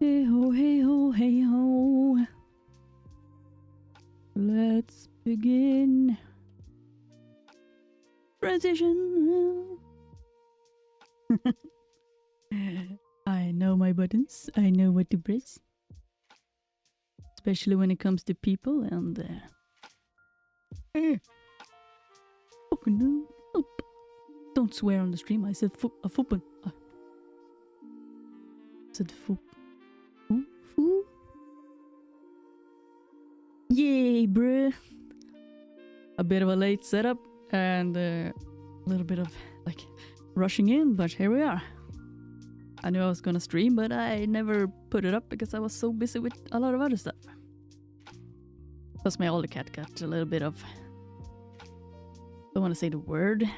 Hey ho, hey ho, hey ho. Let's begin. Transition. I know my buttons. I know what to press. Especially when it comes to people and... Oh no. Oh. Don't swear on the stream. I said fuppen. I said fup. Foo? Yay, bruh. A bit of a late setup and a little bit of like rushing in, but here we are. I knew I was gonna stream, but I never put it up because I was so busy with a lot of other stuff. Plus my older cat got a little bit of... I don't want to say the word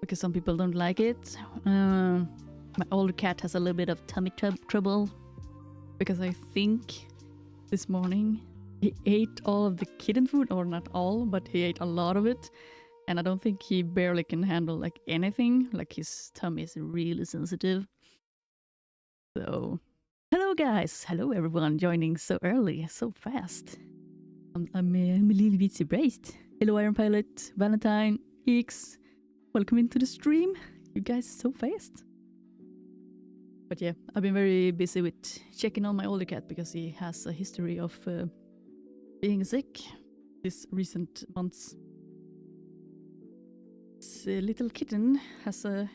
because some people don't like it. My older cat has a little bit of tummy trouble because I think this morning he ate all of the kitten food, or not all, but he ate a lot of it. And I don't think he barely can handle like anything. Like his tummy is really sensitive. So, hello guys, hello everyone joining so early, so fast. I'm a little bit surprised. Hello Iron Pilot, Valentine, X, welcome into the stream. You guys are so fast. But yeah, I've been very busy with checking on my older cat because he has a history of being sick this recent months. This little kitten has a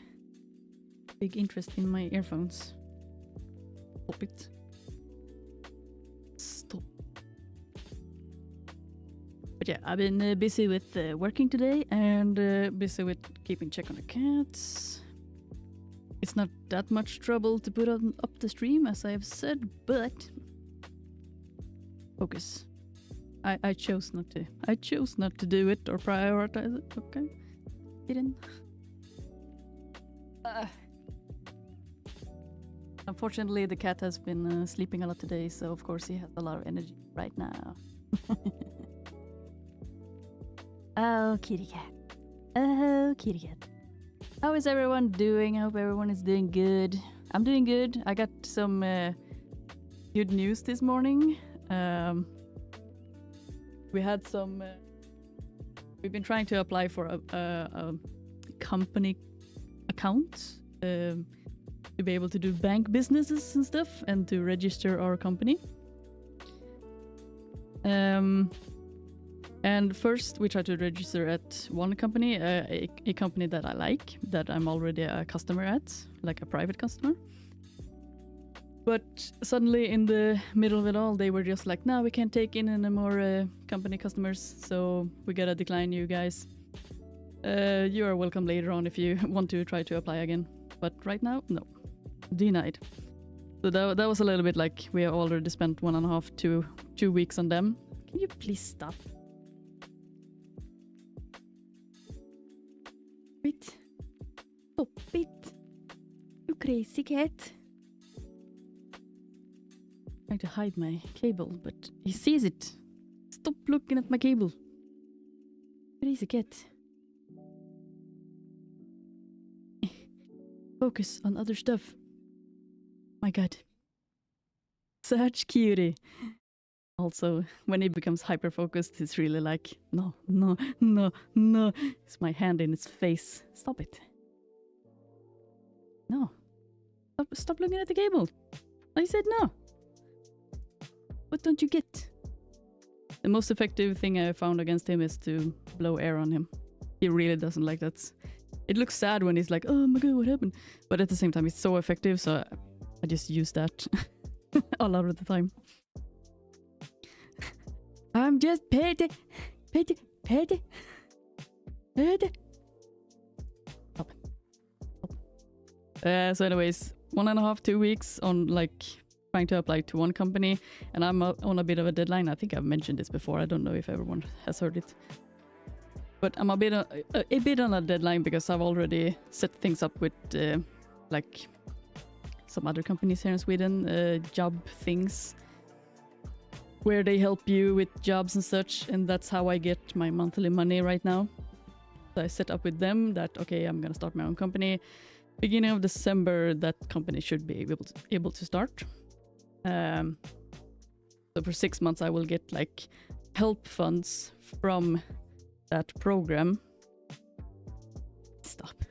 big interest in my earphones. Stop it. Stop. But yeah, I've been busy with working today and busy with keeping check on the cats. It's not that much trouble to put up the stream, as I have said, but focus. I chose not to. I chose not to do it or prioritize it. Okay, hidden. Unfortunately, the cat has been sleeping a lot today, so of course he has a lot of energy right now. Oh, kitty cat. Oh, kitty cat. How is everyone doing? I hope everyone is doing good. I'm doing good. I got some good news this morning. We had some... we've been trying to apply for a company account to be able to do bank businesses and stuff and to register our company. And first we tried to register at one company, a company that I like, that I'm already a customer at, like a private customer. But suddenly in the middle of it all, they were just like, no, we can't take in any more company customers, so we gotta decline you guys. You are welcome later on if you want to try to apply again. But right now, no. Denied. So that was a little bit like we already spent 1.5 to 2 weeks on them. Can you please stop? Wait. Stop it. You crazy cat. I'm trying to hide my cable, but he sees it. Stop looking at my cable. Crazy cat. Focus on other stuff. My god. Such cutie. Also, when he becomes hyper-focused, he's really like, no, no, no, no. It's my hand in his face. Stop it. No. Stop looking at the cable. I said no. What don't you get? The most effective thing I found against him is to blow air on him. He really doesn't like that. It looks sad when he's like, oh my god, what happened? But at the same time, it's so effective, so I just use that a lot of the time. I'm just petty. Stop. So anyways, 1.5, 2 weeks on like trying to apply to one company, and I'm on a bit of a deadline. I think I've mentioned this before. I don't know if everyone has heard it. But I'm a bit on a deadline because I've already set things up with like some other companies here in Sweden, job things, where they help you with jobs and such, and that's how I get my monthly money right now. So I set up with them that, okay, I'm gonna start my own company. Beginning of December, that company should be able to start. So for 6 months I will get like help funds from that program. Stop.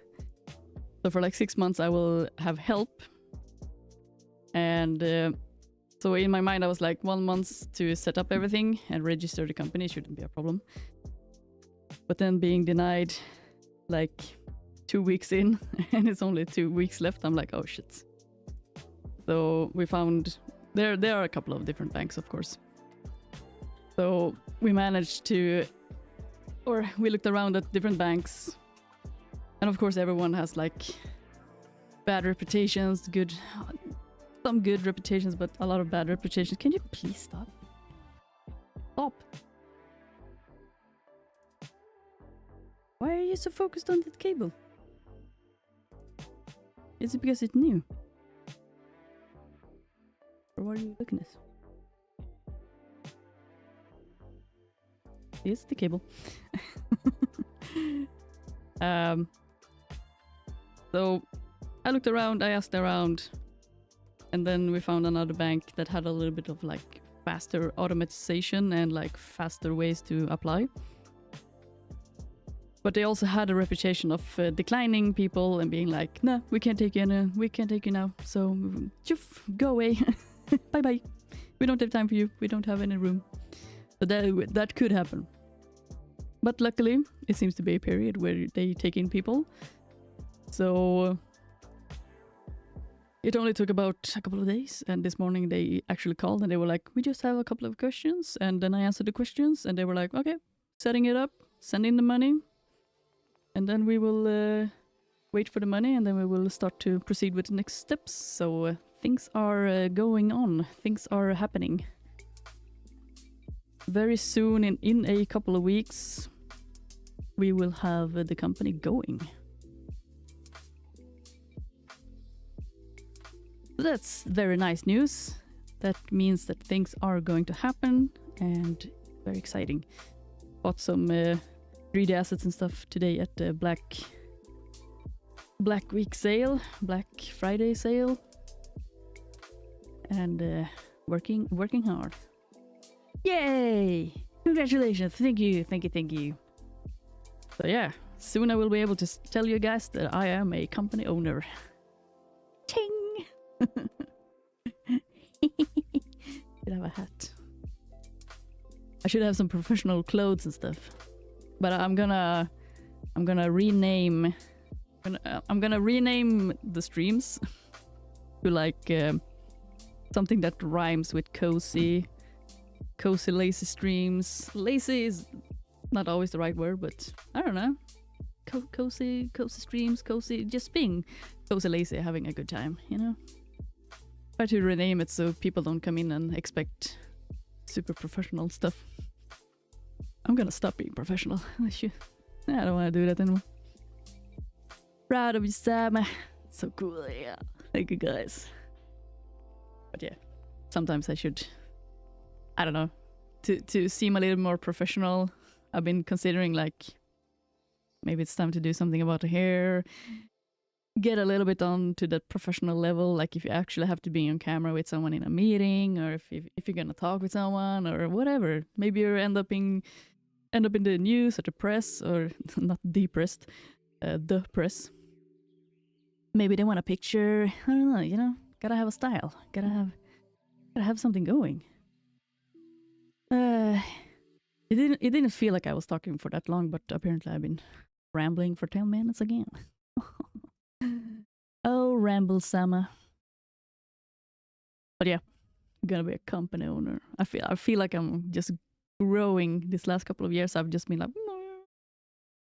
So for like 6 months I will have help. And so in my mind I was like 1 month to set up everything and register the company shouldn't be a problem. But then being denied like 2 weeks in and it's only 2 weeks left, I'm like, oh shit. So we found there are a couple of different banks, of course. So we managed to, or we looked around at different banks, and of course everyone has like bad reputations, some good reputations, but a lot of bad reputations. Can you please stop? Stop. Why are you so focused on that cable? Is it because it's new? Or what are you looking at? It's the cable. So I looked around, I asked around, and then we found another bank that had a little bit of like faster automatization and like faster ways to apply. But they also had a reputation of declining people and being like, no, we can't take you now, so go away. Bye bye. We don't have time for you. We don't have any room. So that could happen. But luckily, it seems to be a period where they take in people. So it only took about a couple of days. And this morning they actually called and they were like, we just have a couple of questions. And then I answered the questions and they were like, okay, setting it up, send in the money. And then we will wait for the money and then we will start to proceed with the next steps. So things are going on. Things are happening. Very soon, in a couple of weeks, we will have the company going. So that's very nice news. That means that things are going to happen and very exciting. Bought some 3D assets and stuff today at the Black Week sale, Black Friday sale. And working hard. Yay! Congratulations! Thank you. So yeah, soon I will be able to tell you guys that I am a company owner. Ting! Should have a hat. I should have some professional clothes and stuff. But I'm gonna rename. I'm gonna rename the streams to like something that rhymes with cozy lazy streams. Lazy is not always the right word, but I don't know. Cozy streams, just being cozy lazy, having a good time, you know? Try to rename it so people don't come in and expect super professional stuff. I'm gonna stop being professional. I don't want to do that anymore. Proud of you, Sam. So cool, yeah. Thank you, guys. But yeah, sometimes I should, I don't know, to seem a little more professional. I've been considering like maybe it's time to do something about the hair, get a little bit on to that professional level, like if you actually have to be on camera with someone in a meeting, or if you're gonna talk with someone or whatever. Maybe you end up in the news or the press, or not the press, the press. Maybe they want a picture. I don't know, you know, gotta have a style, gotta have something going. It didn't feel like I was talking for that long, but apparently I've been rambling for 10 minutes again. Oh, RambleSama. But yeah, I'm gonna be a company owner. I feel like I'm just growing. This last couple of years I've just been like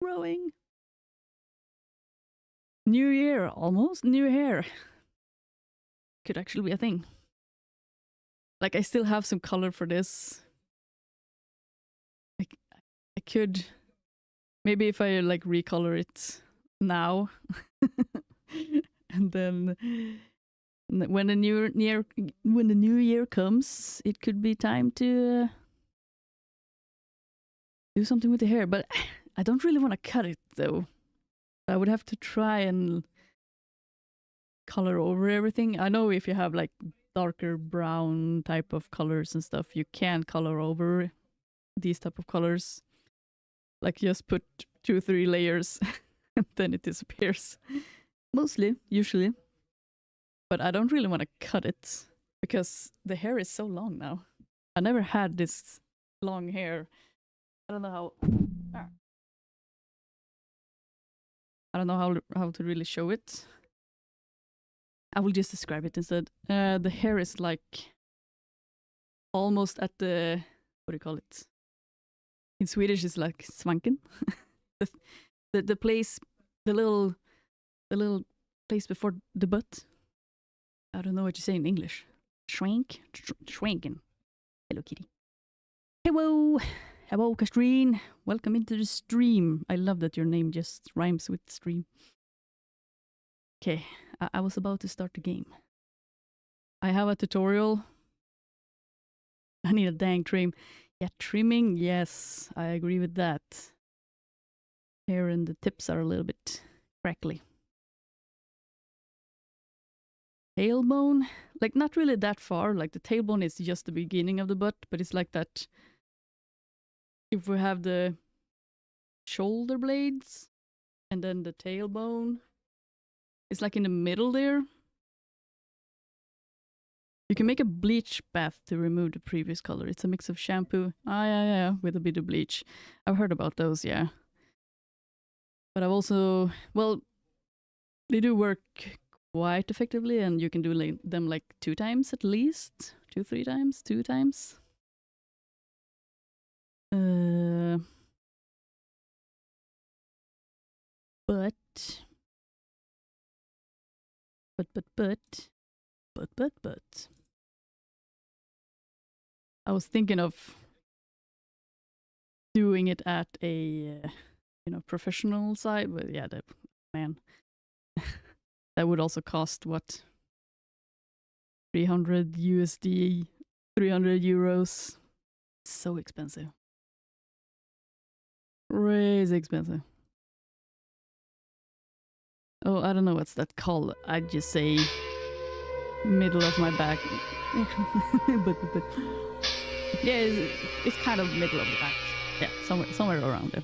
growing. New year, almost new hair. Could actually be a thing. Like I still have some color for this. I could maybe if I like recolor it now, and then when the new year comes, it could be time to do something with the hair. But I don't really want to cut it though. I would have to try and color over everything. I know if you have like darker brown type of colors and stuff, you can color over these type of colors. Like just put 2-3 layers and then it disappears. Mostly, usually. But I don't really want to cut it because the hair is so long now. I never had this long hair. I don't know how to really show it. I will just describe it instead. The hair is like almost at the, what do you call it? In Swedish it's like svanken. the place, the little place before the butt. I don't know what you say in English. Shrinking. Hello, kitty. Hello, Kastrine. Welcome into the stream. I love that your name just rhymes with stream. Okay, I was about to start the game. I have a tutorial. I need a dang trim. Yeah, trimming, yes, I agree with that. Hair and the tips are a little bit crackly. Tailbone, like not really that far. Like the tailbone is just the beginning of the butt, but it's like that. If we have the shoulder blades and then the tailbone, it's like in the middle there. You can make a bleach bath to remove the previous color. It's a mix of shampoo, yeah, with a bit of bleach. I've heard about those, yeah. But I've also, well, they do work quite effectively, and you can do them like 2 times at least, 2-3 times, 2 times. But I was thinking of doing it at a professional site, but yeah, man, that would also cost what, 300 USD, 300 euros. So expensive, crazy expensive. Oh, I don't know what's that called. I just say middle of my back. but yeah, it's kind of middle of the back. Yeah, somewhere around there.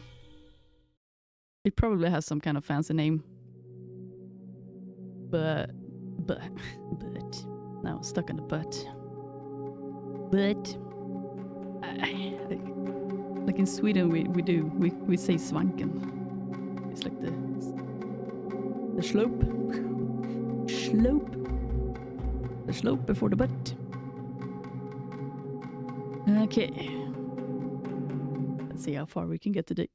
It probably has some kind of fancy name. But now I'm stuck in the butt. But like in Sweden we say svanken. It's like the slope. The slope before the butt. Okay. Let's see how far we can get today.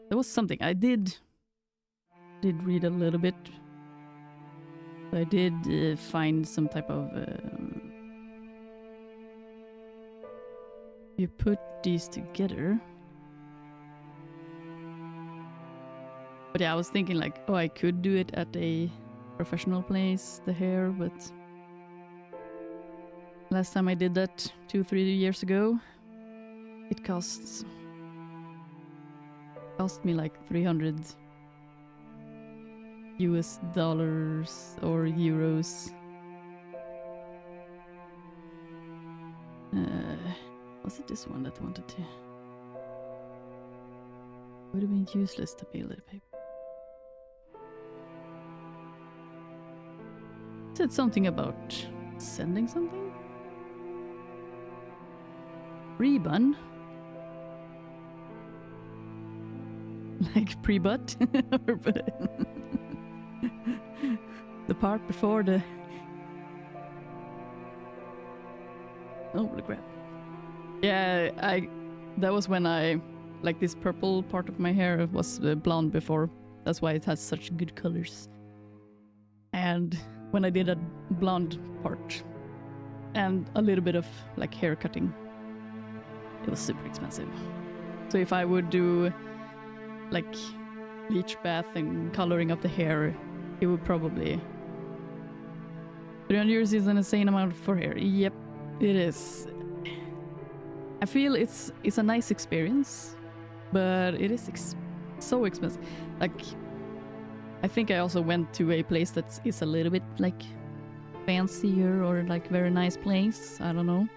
There was something I did read a little bit. I did find some type of you put these together. But yeah, I was thinking like, oh, I could do it at a professional place, the hair, but last time I did that 2-3 years ago, it cost me like 300 US dollars or euros. Was it this one that wanted to? Would have been useless to be a little paper. Said something about sending something? Rebun? Like pre-butt? The part before the... Holy crap. Yeah, that was when I... Like this purple part of my hair was blonde before. That's why it has such good colors. And when I did a blonde part and a little bit of like hair cutting, it was super expensive. So if I would do like bleach bath and coloring up the hair, it would probably... 300 euros is an insane amount for hair. Yep, it is. I feel it's a nice experience, but it is so expensive. Like I think I also went to a place that is a little bit like fancier or like very nice place. I don't know.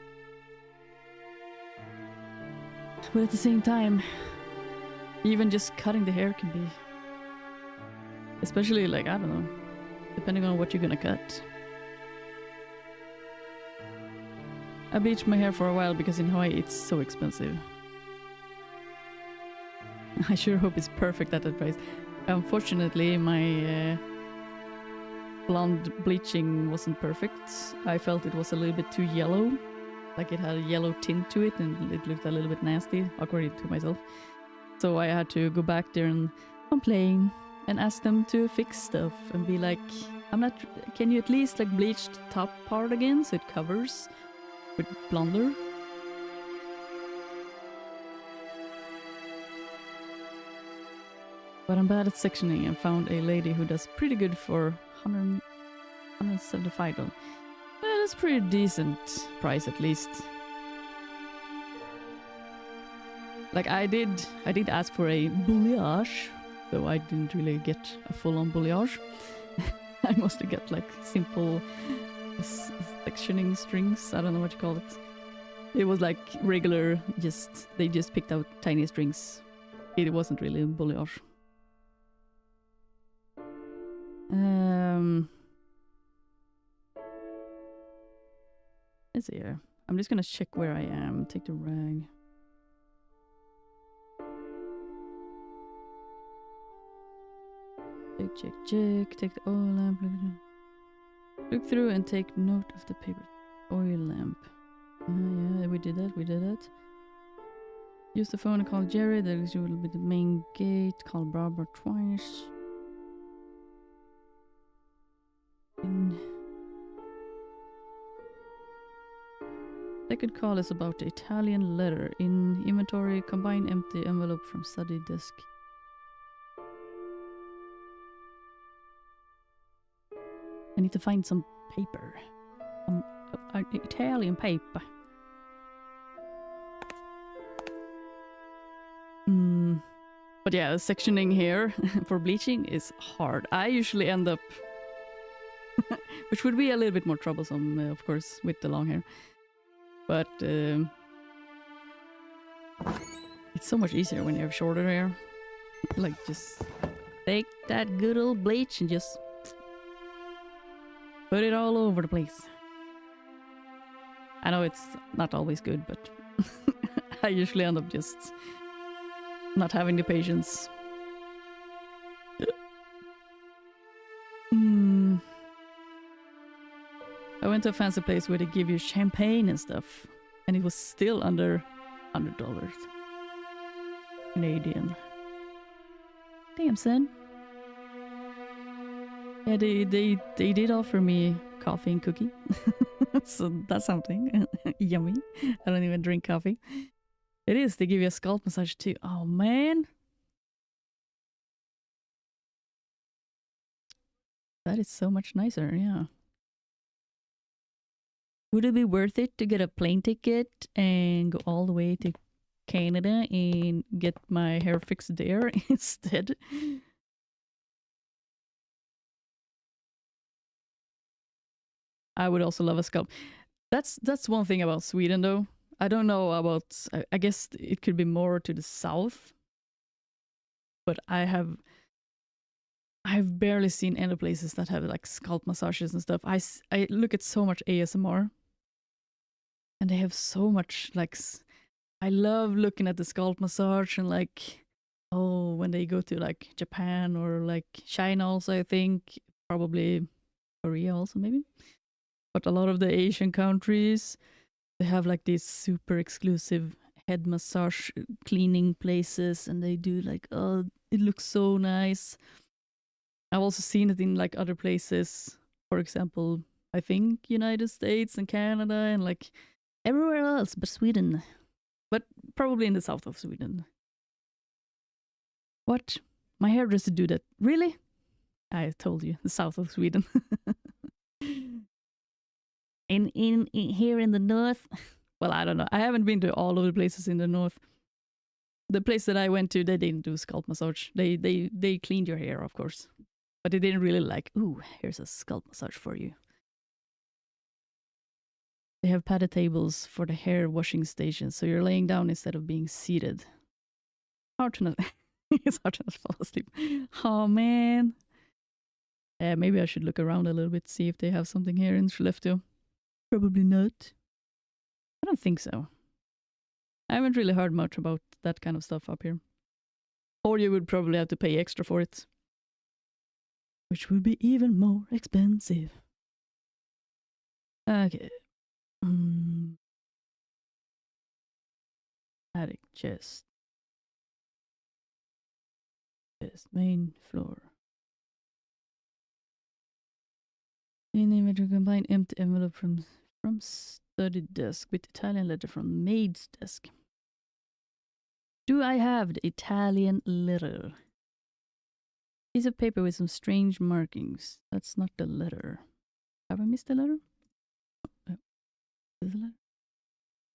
But at the same time, even just cutting the hair can be, especially like, I don't know, depending on what you're gonna cut. I bleached my hair for a while because in Hawaii it's so expensive. I sure hope it's perfect at that price. Unfortunately, my blonde bleaching wasn't perfect. I felt it was a little bit too yellow. Like it had a yellow tint to it and it looked a little bit nasty, according to myself. So I had to go back there and complain and ask them to fix stuff and be like, can you at least like bleach the top part again so it covers with blonder? But I'm bad at sectioning and found a lady who does pretty good for $175. Well, that's pretty decent price at least. Like I did ask for a balayage, though I didn't really get a full-on balayage. I mostly got like simple sectioning strings. I don't know what you call it. It was like regular, they just picked out tiny strings. It wasn't really a balayage. Let's see here. I'm just gonna check where I am. Take the rag. Check. Take the oil lamp. Look through and take note of the paper. Oil lamp. Yeah, we did that. Use the phone and call Jerry. That will be the main gate. Call Barbara twice. Second call is about the Italian letter. In inventory, combine empty envelope from study desk. I need to find some paper. Italian paper. But yeah, the sectioning here for bleaching is hard. I usually end up... which would be a little bit more troublesome, of course, with the long hair. But it's so much easier when you have shorter hair. Like, just take that good old bleach and just put it all over the place. I know it's not always good, but I usually end up just not having the patience. I went to a fancy place where they give you champagne and stuff, and it was still under $100 Canadian. Damn, son. Yeah, they did offer me coffee and cookie, so that's something. Yummy. I don't even drink coffee. It is. They give you a scalp massage too. Oh man, that is so much nicer. Yeah. Would it be worth it to get a plane ticket and go all the way to Canada and get my hair fixed there instead? I would also love a scalp. That's one thing about Sweden though. I don't know about, I guess it could be more to the south. But I've barely seen any places that have like scalp massages and stuff. I look at so much ASMR. And they have so much, like, I love looking at the scalp massage and like, oh, when they go to like Japan or like China also, I think, probably Korea also maybe. But a lot of the Asian countries, they have like these super exclusive head massage cleaning places and they do like, oh, it looks so nice. I've also seen it in like other places, for example, I think United States and Canada and like everywhere else but Sweden. But probably in the south of Sweden. What? My hairdresser do that? Really? I told you, the south of Sweden. in here in the north? Well, I don't know. I haven't been to all of the places in the north. The place that I went to, they didn't do scalp massage. They cleaned your hair, of course. But they didn't really like, ooh, here's a scalp massage for you. They have padded tables for the hair washing station, so you're laying down instead of being seated. Hard to not, it's hard to not fall asleep. Oh man. Maybe I should look around a little bit, see if they have something here in Skellefteå. Probably not. I don't think so. I haven't really heard much about that kind of stuff up here. Or you would probably have to pay extra for it. Which would be even more expensive. Okay. Attic chest. Chest, main floor. In image, combine empty envelope from study desk with Italian letter from maid's desk. Do I have the Italian letter? Piece of paper with some strange markings. That's not the letter. Have I missed the letter? Oh, is the letter?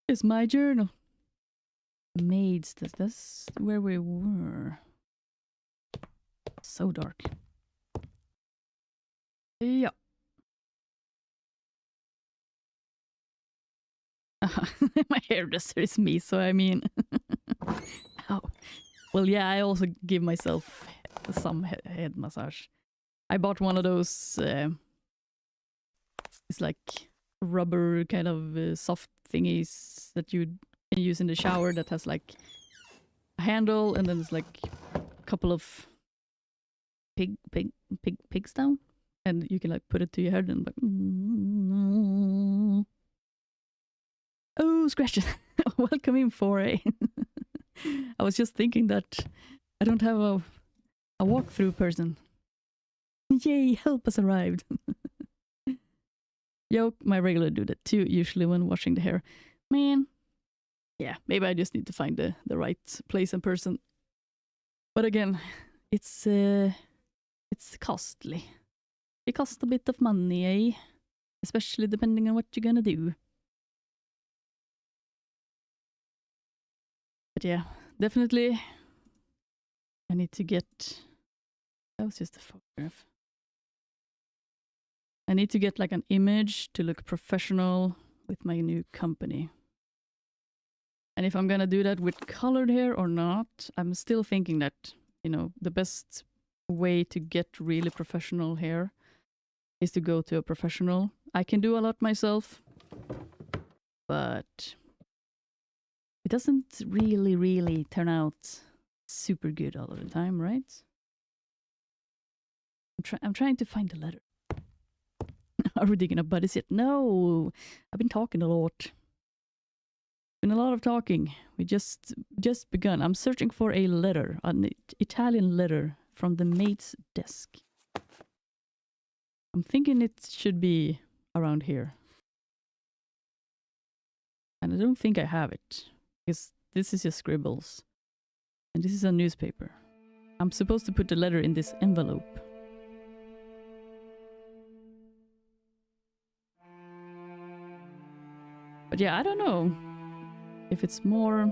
It's my journal. Maid's desk. That's where we were. So dark. Yeah. My hairdresser is me, so I mean... Oh. Well, yeah, I also give myself some head massage. I bought one of those... it's like rubber kind of soft thingies that you can use in the shower that has like a handle and then there's like a couple of pigs down. And you can like put it to your head and like... Oh, scratches. Welcome in, 4A. I was just thinking that I don't have a walkthrough person. Yay, help has arrived. Yo, my regular do that too, usually when washing the hair. Man. Yeah, maybe I just need to find the right place and person. But again, it's costly. It costs a bit of money, eh? Especially depending on what you're gonna do. But yeah, definitely I need to get... That was just a photograph. I need to get like an image to look professional with my new company. And if I'm gonna do that with colored hair or not, I'm still thinking that, you know, the best way to get really professional hair is to go to a professional. I can do a lot myself, but it doesn't really turn out super good all of the time, right? I'm trying to find the letter. Are we digging up buddies yet? No, I've been talking a lot. Been a lot of talking. We just begun. I'm searching for a letter, an Italian letter from the maid's desk. I'm thinking it should be around here. And I don't think I have it, because this is just scribbles. And this is a newspaper. I'm supposed to put the letter in this envelope. But yeah, I don't know if it's more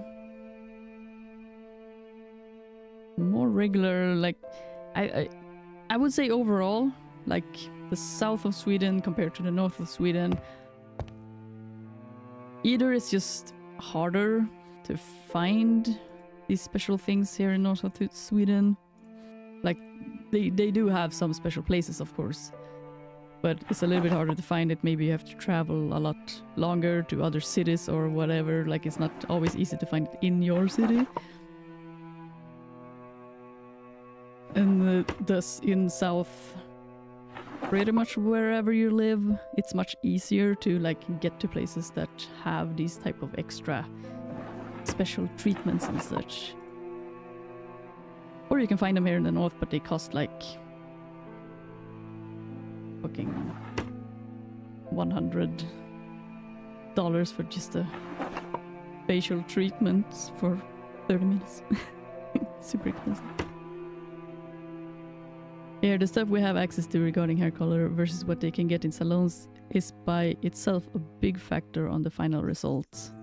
regular. Like I would say overall, like the south of Sweden compared to the north of Sweden, either it's just harder to find these special things here in north of Sweden. Like they do have some special places, of course, but it's a little bit harder to find it. Maybe you have to travel a lot longer to other cities or whatever. Like it's not always easy to find it in your city. And thus in south, pretty much wherever you live, it's much easier to like get to places that have these type of extra special treatments and such. Or you can find them here in the north, but they cost like fucking $100 for just a facial treatment for 30 minutes. Super expensive. Here, the stuff we have access to regarding hair color versus what they can get in salons is by itself a big factor on the final results.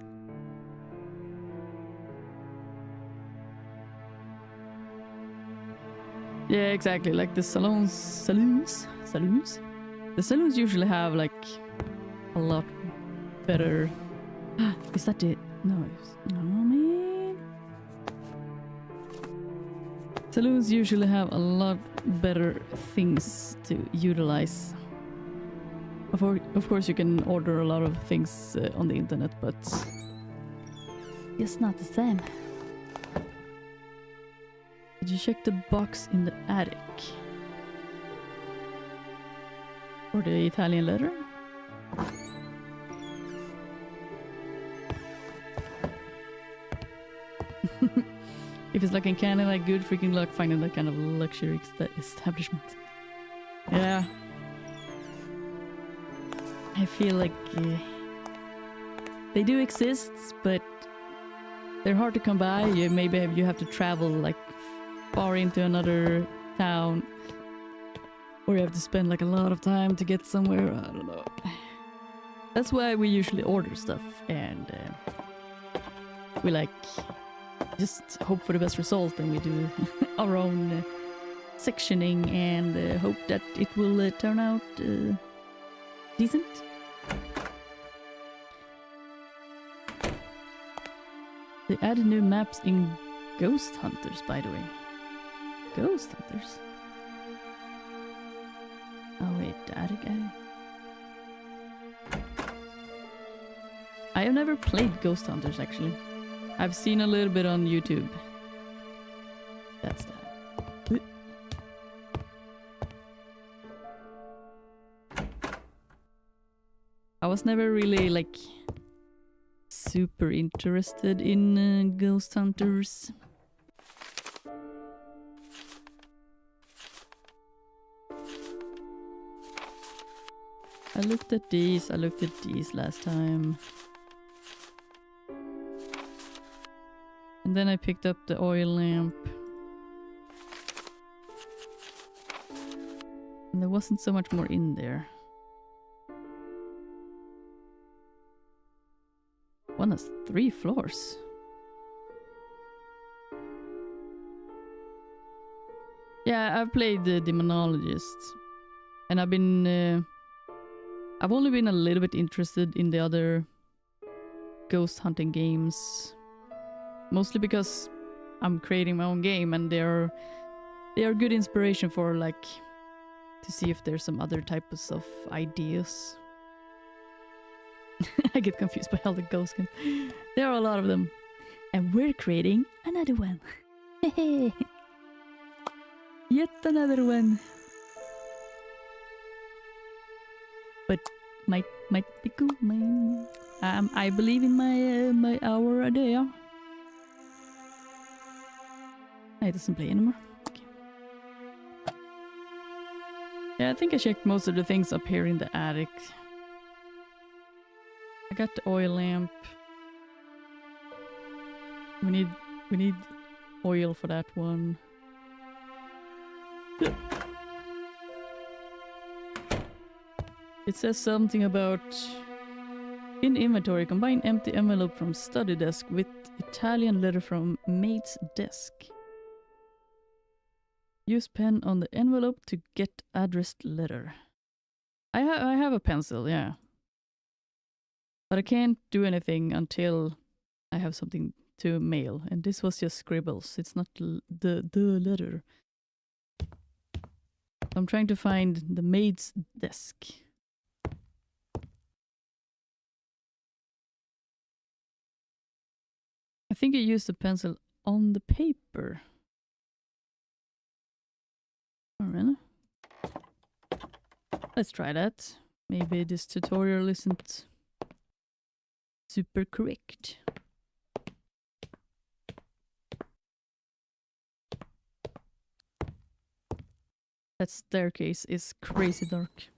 Yeah, exactly. Like the saloons. The saloons usually have like a lot better. Is that it? No, no man. Saloons usually have a lot better things to utilize. Of course, you can order a lot of things on the internet, but it's not the same. Did you check the box in the attic? Or the Italian letter? If it's like in Canada, like good freaking luck finding that kind of luxury establishment. Yeah. I feel like they do exist, but they're hard to come by. Maybe you have to travel like far into another town, or you have to spend like a lot of time to get somewhere. I don't know. That's why we usually order stuff, and we like just hope for the best result, and we do our own sectioning and hope that it will turn out decent. They added new maps in Ghost Hunters, by the way. Ghost Hunters? Oh wait, the attic. I have never played Ghost Hunters, actually. I've seen a little bit on YouTube. That's that. I was never really like super interested in Ghost Hunters. I looked at these last time. And then I picked up the oil lamp. And there wasn't so much more in there. One has 3 floors. Yeah, I've played the Demonologist. And I've only been a little bit interested in the other ghost hunting games. Mostly because I'm creating my own game, and they are good inspiration for like to see if there's some other types of ideas. I get confused by all the ghost games. There are a lot of them. And we're creating another one. Yet another one. But might be cool, man. I believe in my hour a day. Yeah? It doesn't play anymore. Okay. Yeah, I think I checked most of the things up here in the attic. I got the oil lamp. We need oil for that one. It says something about in inventory, combine empty envelope from study desk with Italian letter from maid's desk. Use pen on the envelope to get addressed letter. I have a pencil, yeah. But I can't do anything until I have something to mail. And this was just scribbles. It's not the letter. I'm trying to find the maid's desk. I think I used the pencil on the paper. Oh, really? Let's try that. Maybe this tutorial isn't super correct. That staircase is crazy dark.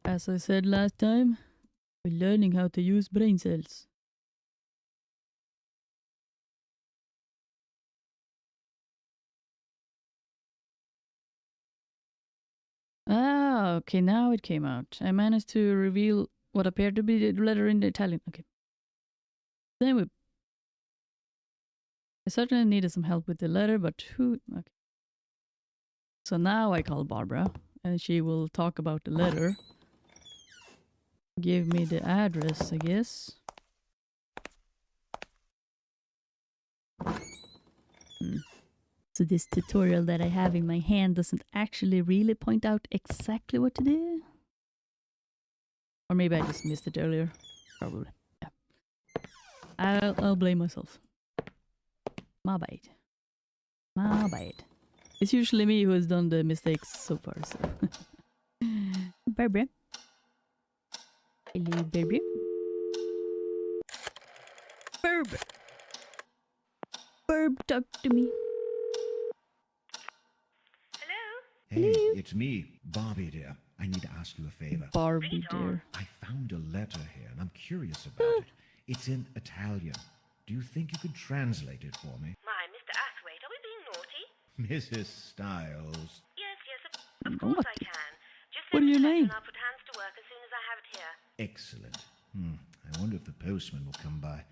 As I said last time, we're learning how to use brain cells. Ah, Okay, now it came out. I managed to reveal what appeared to be the letter in the Italian. Okay. Then we... I certainly needed some help with the letter, but who... Okay. So now I call Barbara, and she will talk about the letter. Give me the address, I guess. So this tutorial that I have in my hand doesn't actually really point out exactly what to do? Or maybe I just missed it earlier. Probably. Yeah. I'll blame myself. My bad. My bad. It's usually me who has done the mistakes so far, so... Barbara. Hello, Barbara. Barbara. Barb, talk to me. Hey, it's me, Barbie dear. I need to ask you a favor. Barbie dear. I found a letter here and I'm curious about it. It's in Italian. Do you think you could translate it for me? My, Mr. Athwaite, are we being naughty? Mrs. Styles. Yes, of course I can. Just What send do you me the letter mean? and I'll put hands to work as soon as I have it here. Excellent. I wonder if the postman will come by.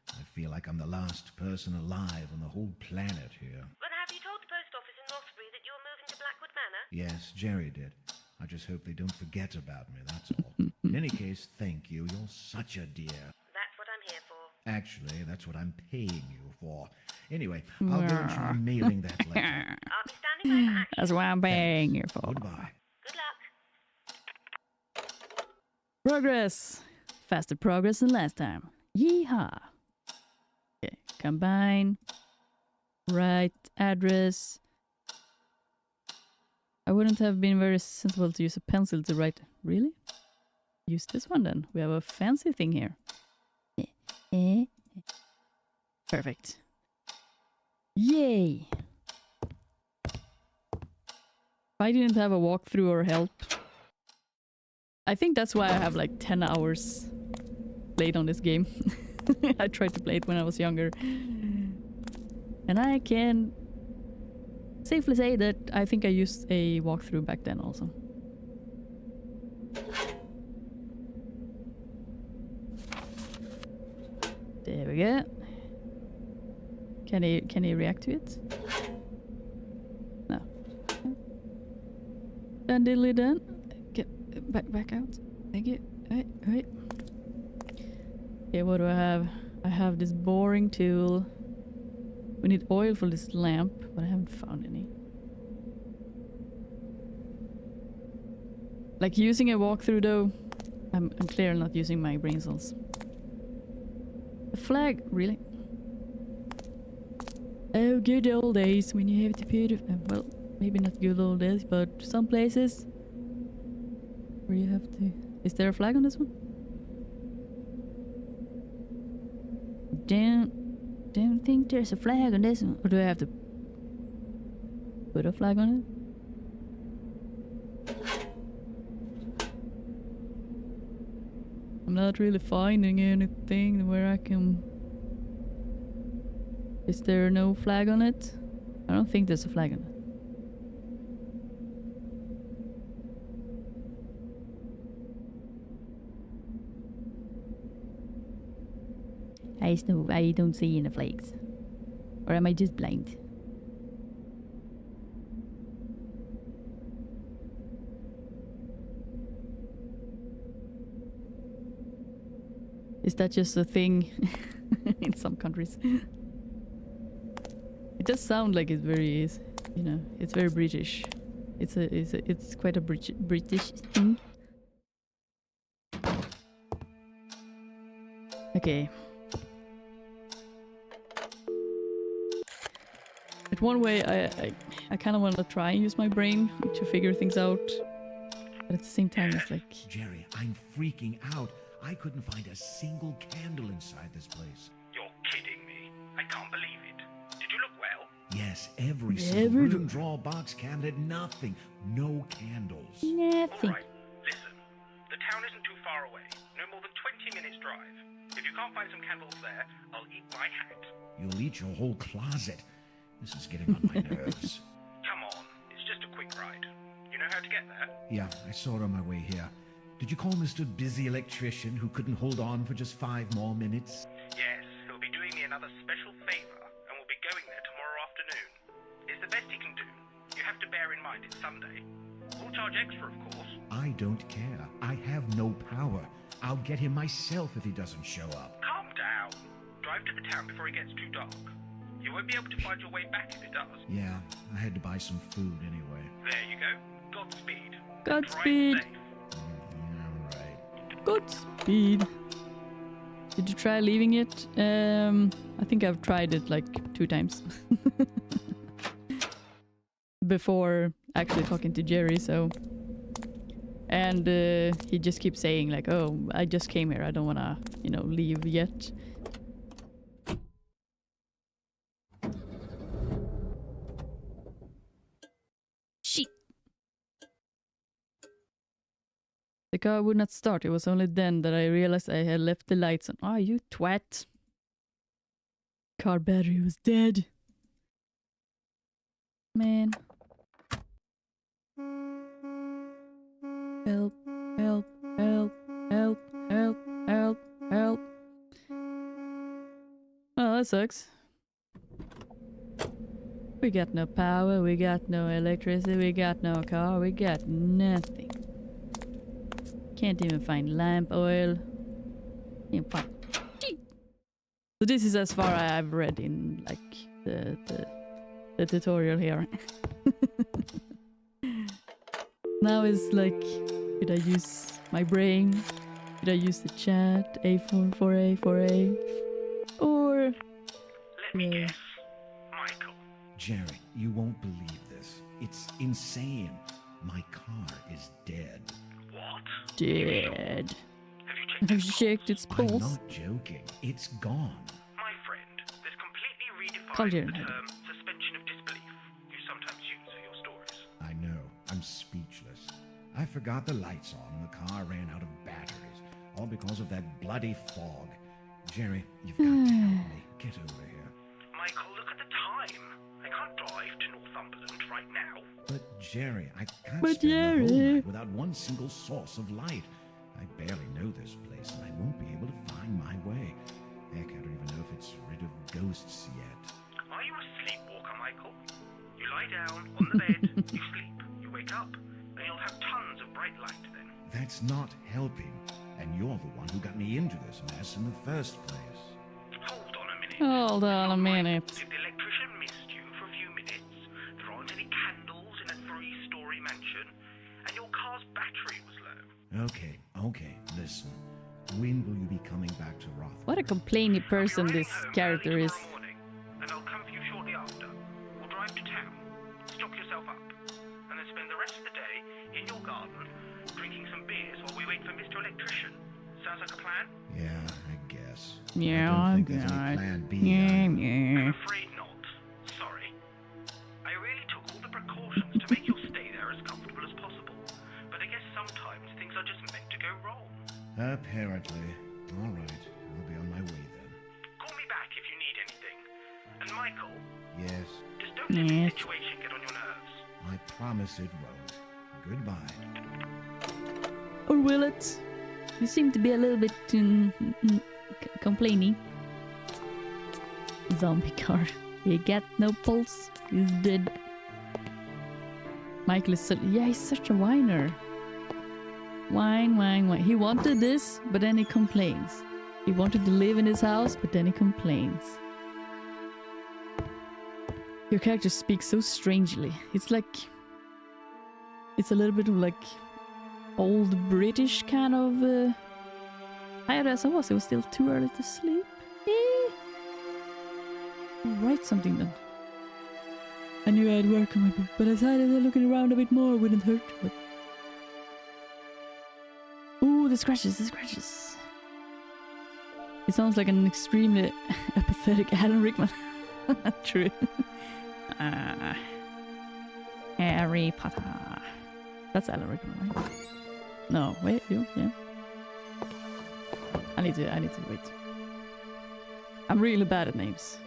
I feel like I'm the last person alive on the whole planet here. But have you told the post office in Northbury that you're moving to Blackwood Manor? Yes, Jerry did. I just hope they don't forget about me, that's all. In any case, thank you. You're such a dear. That's what I'm here for. Actually, that's what I'm paying you for. Anyway, I'll go and try mailing that letter. I'll be standing by for action. That's what I'm paying you for. Goodbye. Good luck. Progress. Faster progress than last time. Yeehaw. Okay, combine. Right address. I wouldn't have been very sensible to use a pencil to write. Really? Use this one then. We have a fancy thing here. Perfect. Yay! If I didn't have a walkthrough or help, I think that's why I have like 10 hours played on this game. I tried to play it when I was younger. And I can safely say that I think I used a walkthrough back then also. There we go. Can he react to it? No. Done diddly done. Get back out. Thank you. Wait. Okay, what do I have? I have this boring tool. We need oil for this lamp, but I haven't found any. Like using a walkthrough though, I'm clearly not using my brain cells. A flag, really? Oh, good old days when you have to put well, maybe not good old days, but some places where you have to... Is there a flag on this one? Don't think there's a flag on this one. Or do I have to put a flag on it? I'm not really finding anything where I can... Is there no flag on it? I don't think there's a flag on it. I don't see any flags. Or am I just blind? Is that just a thing in some countries? It does sound like it's very, you know, it's very British. It's quite a British thing. Okay. But one way I kind of want to try and use my brain to figure things out. But at the same time, it's like... Jerry, I'm freaking out. I couldn't find a single candle inside this place. You're kidding me. I can't believe it. Did you look well? Yes, every single room, drawer, box, cabinet, nothing. No candles. Nothing. All right, listen. The town isn't too far away. No more than 20 minutes drive. If you can't find some candles there, I'll eat my hat. You'll eat your whole closet. This is getting on my nerves. Come on. It's just a quick ride. You know how to get get there? Yeah, I saw her on my way here. Did you call Mr. Busy Electrician who couldn't hold on for just 5 more minutes? Yes, he'll be doing me another special favor, and we'll be going there tomorrow afternoon. It's the best he can do. You have to bear in mind it's Sunday. We'll charge extra, of course. I don't care. I have no power. I'll get him myself if he doesn't show up. Calm down. Drive to the town before it gets too dark. You won't be able to find your way back if it does. Yeah, I had to buy some food anyway. There you go. Godspeed. Godspeed. Drive safe. All right. Godspeed. Did you try leaving it? I think I've tried it like 2 times. Before actually talking to Jerry, so... And he just keeps saying like, oh, I just came here, I don't wanna, you know, leave yet. Shit! The car would not start, it was only then that I realized I had left the lights on. Ah, you twat! Car battery was dead. Man. Help, help, help, help, help, help, help. Oh, that sucks. We got no power, we got no electricity, we got no car, we got nothing. Can't even find lamp oil. Can't find... So this is as far I've read in like the tutorial here. Now it's like, did I use my brain? Did I use the chat? A4, 4A, 4A? Or... Let me guess. Michael. Jerry, you won't believe this. It's insane. My car is dead. What? Dead. Have you checked I've its checked its I'm pulse. not joking. It's gone. My friend, this completely Call redefines Jerry. the term suspension of disbelief you sometimes use for your stories. I know. I'm speechless. I forgot the lights on and the car ran out of batteries. All because of that bloody fog. Jerry, you've got to help me. Get over here. Michael, look at the time. I can't drive to Northumberland right now. But Jerry, I can't But spend the whole Jerry. night without one single source of light. I barely know this place and I won't be able to find my way. Heck, I don't even know if it's rid of ghosts yet. Are you a sleepwalker, Michael? You lie down on the bed, you sleep, you wake up, and you'll have tons of bright light then. That's not helping. And you're the one who got me into this mess in the first place. Hold on a minute. Hold on a minute. If the electrician missed you for a few minutes, there aren't any candles in a 3-story mansion, and your car's battery was low. Okay, listen. When will you be coming back to Rothwell? What a complainy person I'll be this riding home character early is. tomorrow morning, and I'll come for you shortly after. We'll drive to town, stock yourself up, and then spend the rest of the day in your garden, drinking some beers while we wait for Mr. Electrician. Sounds like a plan? Yeah, I guess. Yeah, I don't think there's God. any plan B. Yeah, either. yeah. I'm afraid not. Sorry. I really took all the precautions to make your stay there as comfortable as possible, but I guess sometimes things are just meant to go wrong. Apparently. All right, I'll be on my way then. Call me back if you need anything. And Michael, Yes, just don't let this Yes. situation get on your nerves. I promise it won't. Goodbye. Or will it? You seem to be a little bit complaining. Zombie car. He got no pulse. He's dead. Michael is he's such a whiner. Whine. He wanted this, but then he complains. He wanted to live in his house, but then he complains. Your character speaks so strangely. It's like... It's a little bit of like... old British kind of... Tired as I was, it was still too early to sleep. I'll write something then. I knew I had work on my book, but I decided that looking around a bit more wouldn't hurt. But... Ooh, the scratches. It sounds like an extremely apathetic Alan Rickman. True. Harry Potter. That's Alan Rickman, right? No, wait, yeah. I need to wait. I'm really bad at names.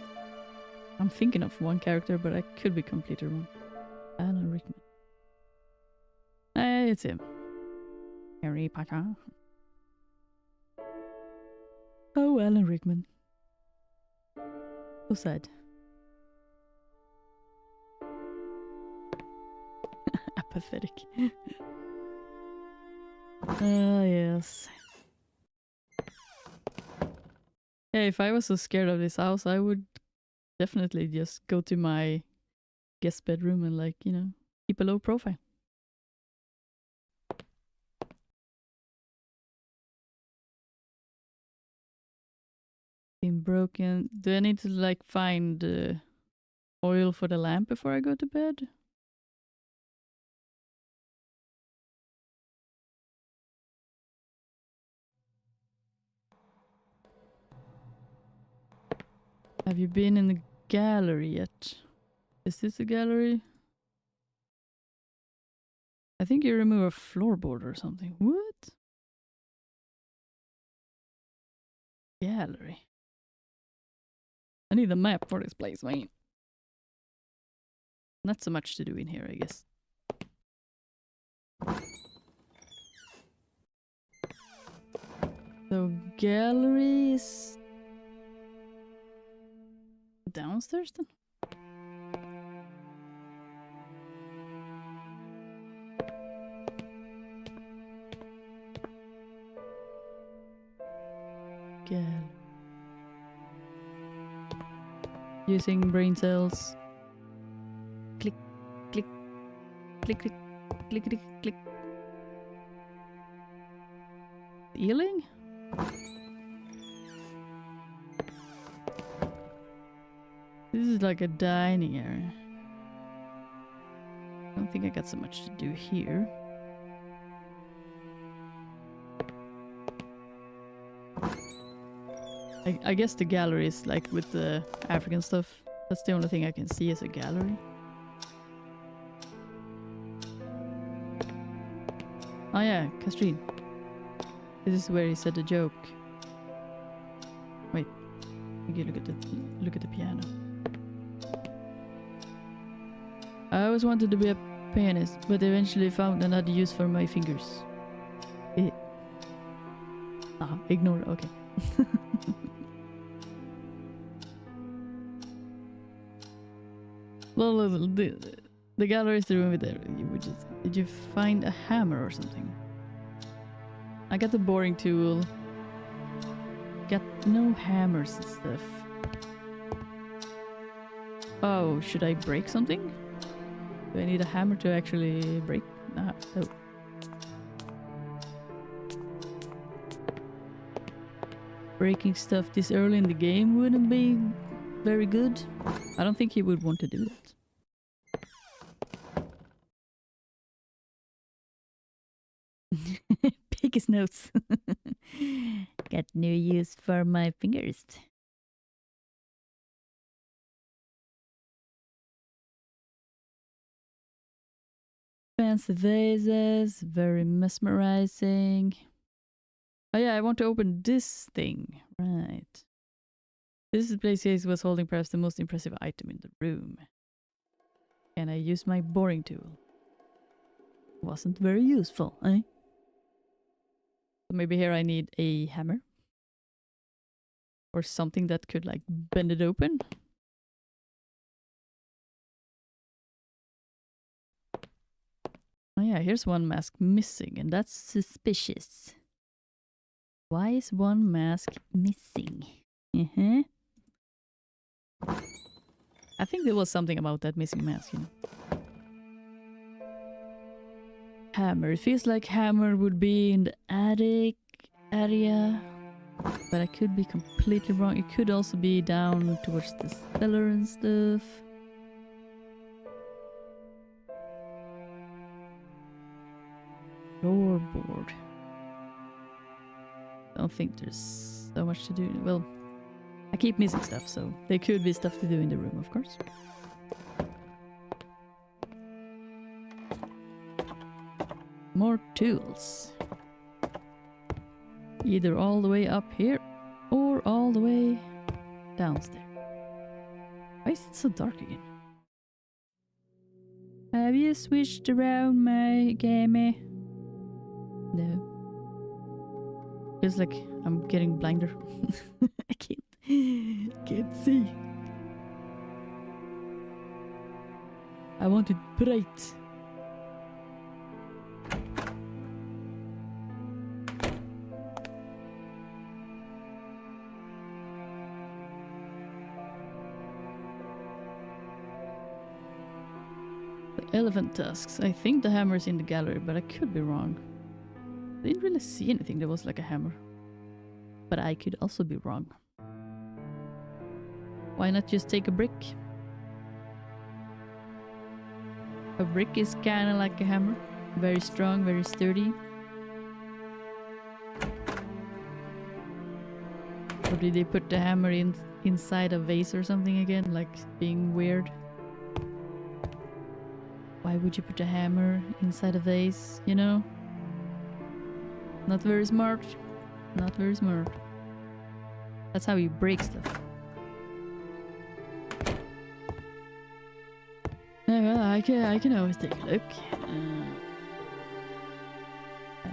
I'm thinking of one character, but I could be completely wrong. Alan Rickman. It's him. Harry Potter. Oh, Alan Rickman. So sad. Apathetic. Ah, yes. Yeah, if I was so scared of this house, I would definitely just go to my guest bedroom and, like, you know, keep a low profile. Been broken. Do I need to, like, find oil for the lamp before I go to bed? Have you been in the gallery yet? Is this a gallery? I think you remove a floorboard or something. What? Gallery. I need a map for this place, man. Not so much to do in here, I guess. So gallery is downstairs then? Gallery. Using brain cells. Click, click, click, click, click, click, click. Ceiling? This is like a dining area. I don't think I got so much to do here. I guess the gallery is like with the African stuff. That's the only thing I can see as a gallery. Oh yeah, Castrine. This is where he said the joke. Wait, okay, look at the piano. I always wanted to be a pianist, but eventually found another use for my fingers. Ignore it. Okay. Well, the gallery is the room with the. Did you find a hammer or something? I got the boring tool. Got no hammers and stuff. Oh, should I break something? Do I need a hammer to actually break? No. Breaking stuff this early in the game wouldn't be very good. I don't think he would want to do that. Pick his notes. Got no use for my fingers. Fancy vases, very mesmerizing. Oh yeah, I want to open this thing. Right. This display case was holding perhaps the most impressive item in the room. And I used my boring tool. Wasn't very useful, eh? So maybe here I need a hammer. Or something that could, like, bend it open. Oh yeah, here's one mask missing, and that's suspicious. Why is one mask missing? I think there was something about that missing mask, you know. Hammer. It feels like hammer would be in the attic area. But I could be completely wrong. It could also be down towards the cellar and stuff. Floorboard. I don't think there's so much to do. Well, I keep missing stuff, so there could be stuff to do in the room, of course. More tools. Either all the way up here or all the way downstairs. Why is it so dark again? Have you switched around my gamey? Feels like I'm getting blinder. I can't see. I want it bright. The elephant tusks. I think the hammer is in the gallery, but I could be wrong. I didn't really see anything that was like a hammer. But I could also be wrong. Why not just take a brick? A brick is kind of like a hammer. Very strong, very sturdy. Or did they put the hammer inside a vase or something again? Like being weird? Why would you put a hammer inside a vase, you know? Not very smart. Not very smart. That's how you break stuff. Yeah, well, I can always take a look. Trying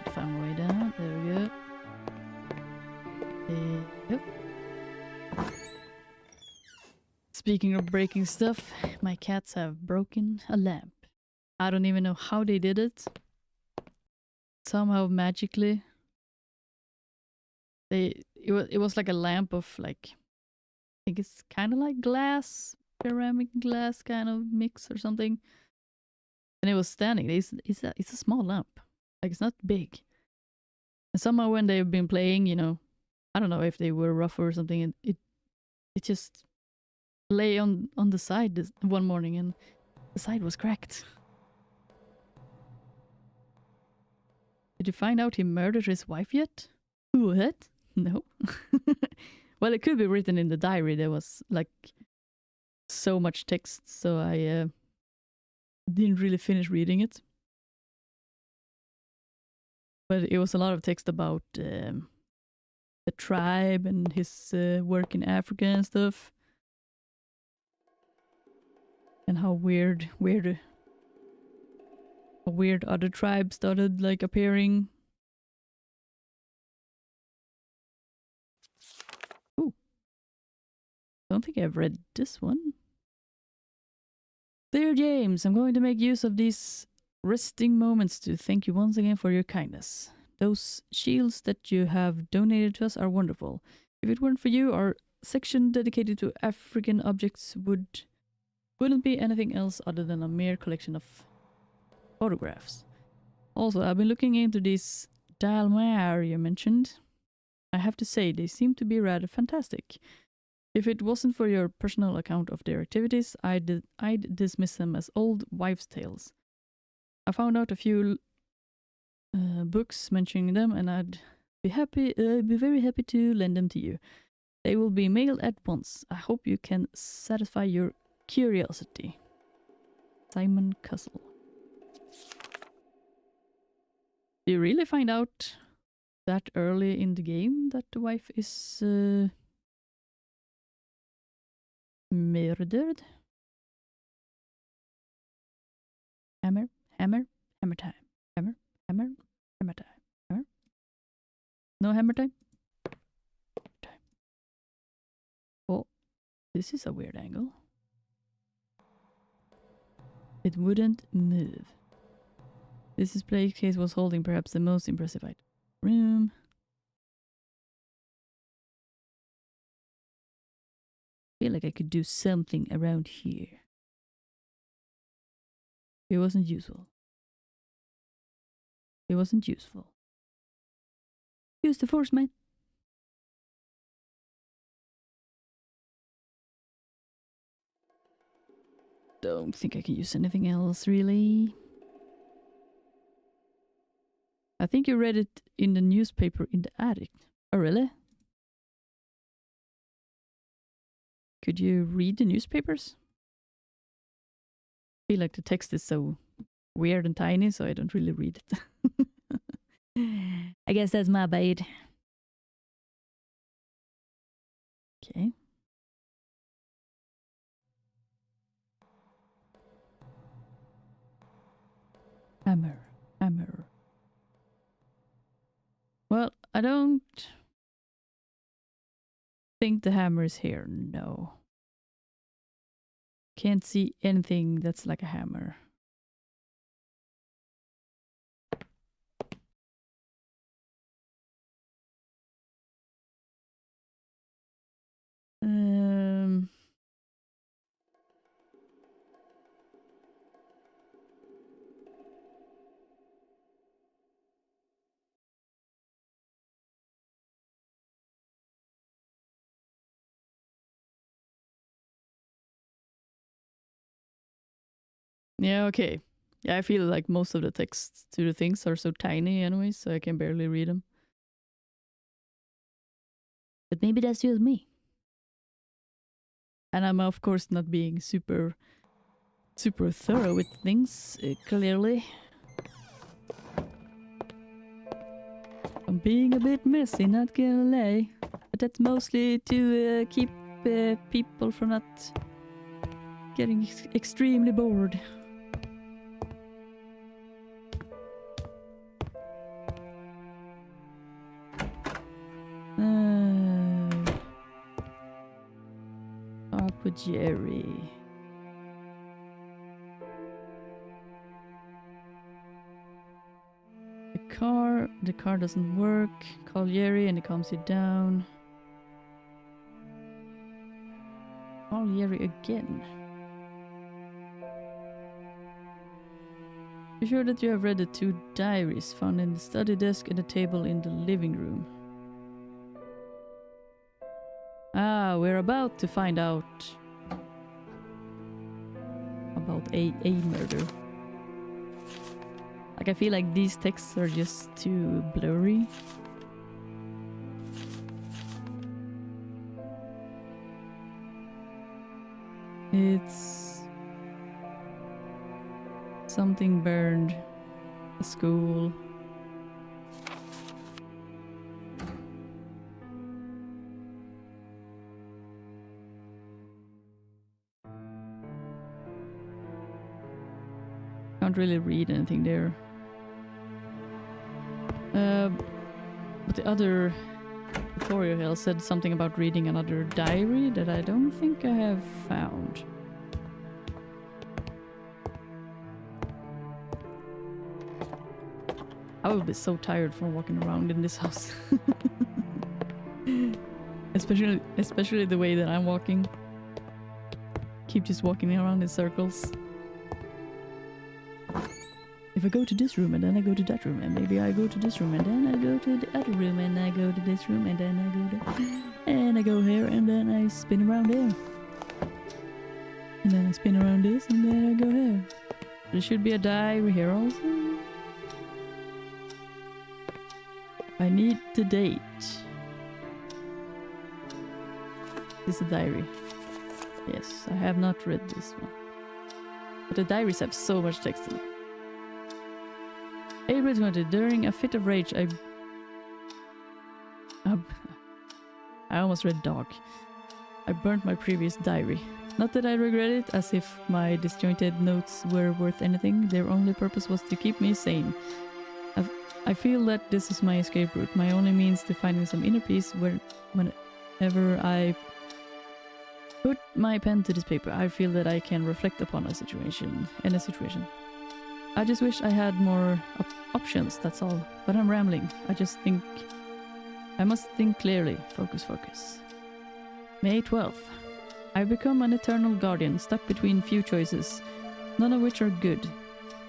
to find my way down. There we go. Yep. Speaking of breaking stuff, my cats have broken a lamp. I don't even know how they did it. Somehow magically. It was like a lamp of like, I think it's kind of like glass, ceramic glass kind of mix or something. And it was standing. It's a small lamp. Like it's not big. And somehow when they've been playing, you know, I don't know if they were rough or something, and it just lay on the side one morning and the side was cracked. Did you find out he murdered his wife yet? What? No. Well, it could be written in the diary. There was like so much text, so I didn't really finish reading it. But it was a lot of text about the tribe and his work in Africa and stuff. And how weird other tribes started like appearing. Ooh. Don't think I've read this one. Dear James, I'm going to make use of these resting moments to thank you once again for your kindness. Those shields that you have donated to us are wonderful. If it weren't for you, our section dedicated to African objects wouldn't be anything else other than a mere collection of photographs. Also, I've been looking into these Dalmar you mentioned. I have to say, they seem to be rather fantastic. If it wasn't for your personal account of their activities, I'd dismiss them as old wives' tales. I found out a few books mentioning them, and I'd be very happy to lend them to you. They will be mailed at once. I hope you can satisfy your curiosity. Simon Cussel. Do you really find out that early in the game that the wife is murdered? Hammer time. Hammer time. Hammer? No hammer time? Time. Oh, this is a weird angle. It wouldn't move. This display case was holding perhaps the most impressive item. Room. I feel like I could do something around here. It wasn't useful. It wasn't useful. Use the force, man. Don't think I can use anything else, really. I think you read it in the newspaper in the attic. Oh, really? Could you read the newspapers? I feel like the text is so weird and tiny, so I don't really read it. I guess that's my bad. Okay. Hammer. Well, I don't think the hammer is here. No. Can't see anything that's like a hammer. Yeah, okay. Yeah, I feel like most of the texts to the things are so tiny anyway, so I can barely read them. But maybe that's just me. And I'm of course not being super thorough with things, clearly. I'm being a bit messy, not gonna lie. But that's mostly to keep people from not getting extremely bored. Talk with Jerry. The car doesn't work. Call Jerry and he calms you down. Call Jerry again. Be sure that you have read the 2 diaries found in the study desk and the table in the living room. Ah, we're about to find out about a murder. Like, I feel like these texts are just too blurry. It's something burned. A school. Can't really read anything there. But the other tutorial said something about reading another diary that I don't think I have found. I would be so tired from walking around in this house. especially the way that I'm walking. Keep just walking around in circles. If I go to this room and then I go to that room and maybe I go to this room and then I go to the other room and I go to this room and then I go to and I go here and then I spin around there. And then I spin around this and then I go here. There should be a diary here also. I need the date. This is a diary. Yes, I have not read this one. But the diaries have so much text in it. April 20. During a fit of rage, I almost read dog. I burnt my previous diary. Not that I regret it, as if my disjointed notes were worth anything. Their only purpose was to keep me sane. I feel that this is my escape route, my only means to finding some inner peace whenever I put my pen to this paper. I feel that I can reflect upon a situation. I just wish I had more options, that's all. But I'm rambling. I must think clearly. Focus. May 12th. I've become an eternal guardian, stuck between few choices, none of which are good.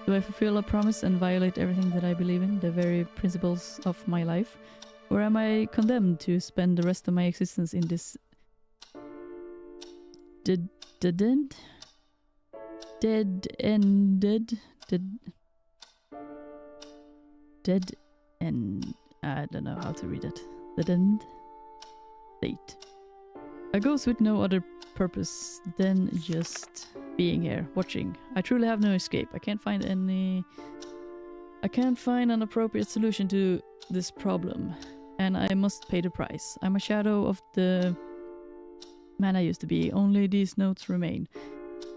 Do I fulfill a promise and violate everything that I believe in, the very principles of my life? Or am I condemned to spend the rest of my existence in this dead-ended I don't know how to read it. Dead-end state. A ghost with no other purpose than just being here, watching. I truly have no escape. I can't find an appropriate solution to this problem, and I must pay the price. I'm a shadow of the man I used to be. Only these notes remain.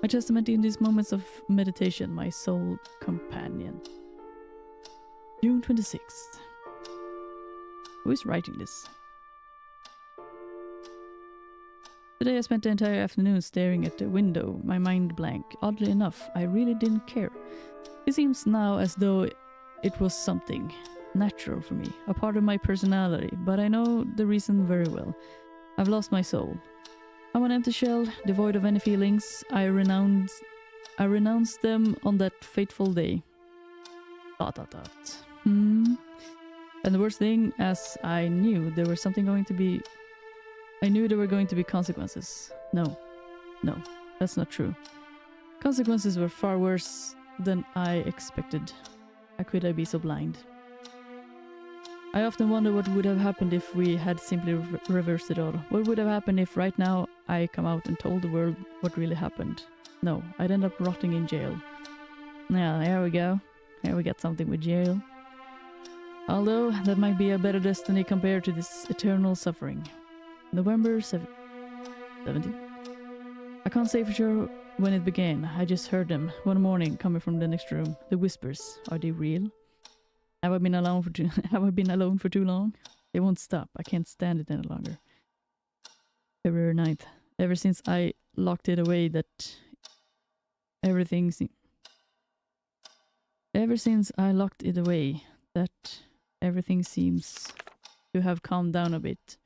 My testament in these moments of meditation, my sole companion. June 26th. Who is writing this? Today I spent the entire afternoon staring at the window, my mind blank. Oddly enough, I really didn't care. It seems now as though it was something natural for me, a part of my personality, but I know the reason very well. I've lost my soul. I'm an empty shell, devoid of any feelings. I renounced them on that fateful day. ... And the worst thing, as I knew there were going to be consequences. No, that's not true. Consequences were far worse than I expected. How could I be so blind? I often wonder what would have happened if we had simply reversed it all. What would have happened if right now I come out and told the world what really happened? No, I'd end up rotting in jail. Yeah, there we go. Here we got something with jail. Although, that might be a better destiny compared to this eternal suffering. November 17th. I can't say for sure when it began. I just heard them one morning coming from the next room. The whispers. Are they real? Have I been alone for too long? They won't stop. I can't stand it any longer. February 9th. Ever since I locked it away everything seems to have calmed down a bit.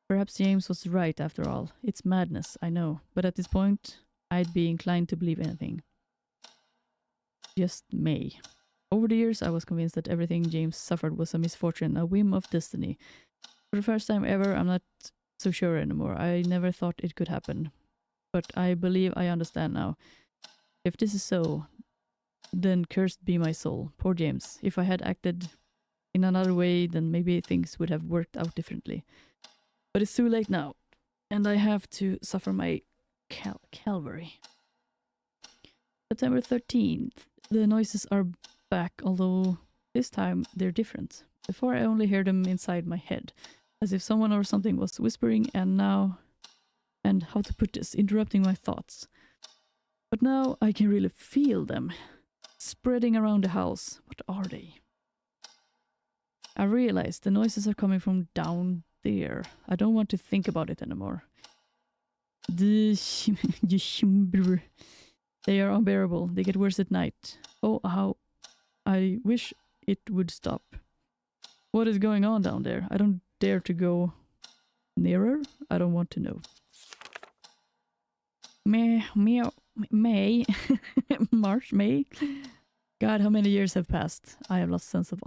Perhaps James was right after all. It's madness, I know, but at this point, I'd be inclined to believe anything. Just May. Over the years, I was convinced that everything James suffered was a misfortune, a whim of destiny. For the first time ever, I'm not so sure anymore. I never thought it could happen. But I believe I understand now. If this is so, then cursed be my soul. Poor James. If I had acted in another way, then maybe things would have worked out differently. But it's too late now, and I have to suffer my Calvary. September 13th. The noises are back, although this time they're different. Before I only heard them inside my head, as if someone or something was whispering, and how to put this, interrupting my thoughts. But now I can really feel them, spreading around the house. What are they? I realize the noises are coming from down there. I don't want to think about it anymore. They are unbearable. They get worse at night. Oh, how I wish it would stop. What is going on down there? I don't dare to go nearer. I don't want to know. May. March, May. God, how many years have passed? I have lost sense of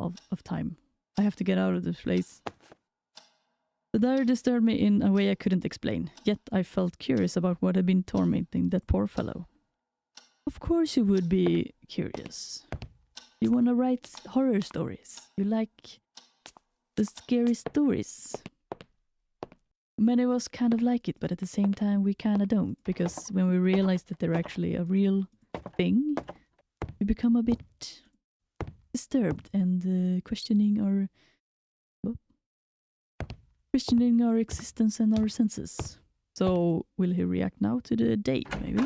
time. I have to get out of this place. The diary disturbed me in a way I couldn't explain, yet I felt curious about what had been tormenting that poor fellow. Of course you would be curious. You want to write horror stories. You like the scary stories. Many of us kind of like it, but at the same time we kind of don't, because when we realize that they're actually a real thing, we become a bit disturbed and questioning our existence and our senses. So, will he react now to the date, maybe?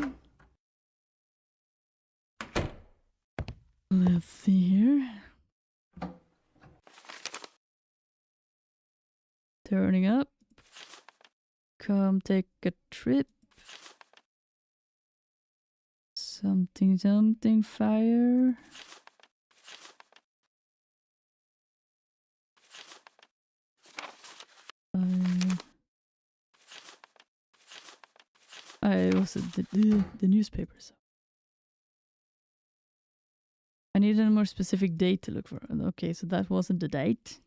Let's see here. Turning up. Come take a trip. Something fire. Was the newspapers. I needed a more specific date to look for. Okay, so that wasn't the date.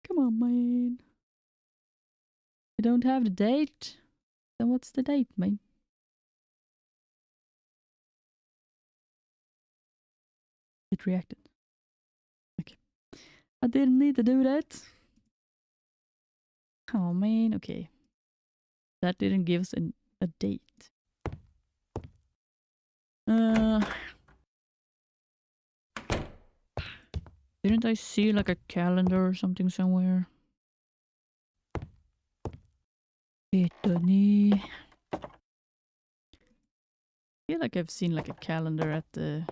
Come on, man. You don't have the date? Then what's the date, man? It reacted. Okay. I didn't need to do that. Oh, man. Okay. That didn't give us a date. Didn't I see like a calendar or something somewhere? I feel like I've seen like a calendar at the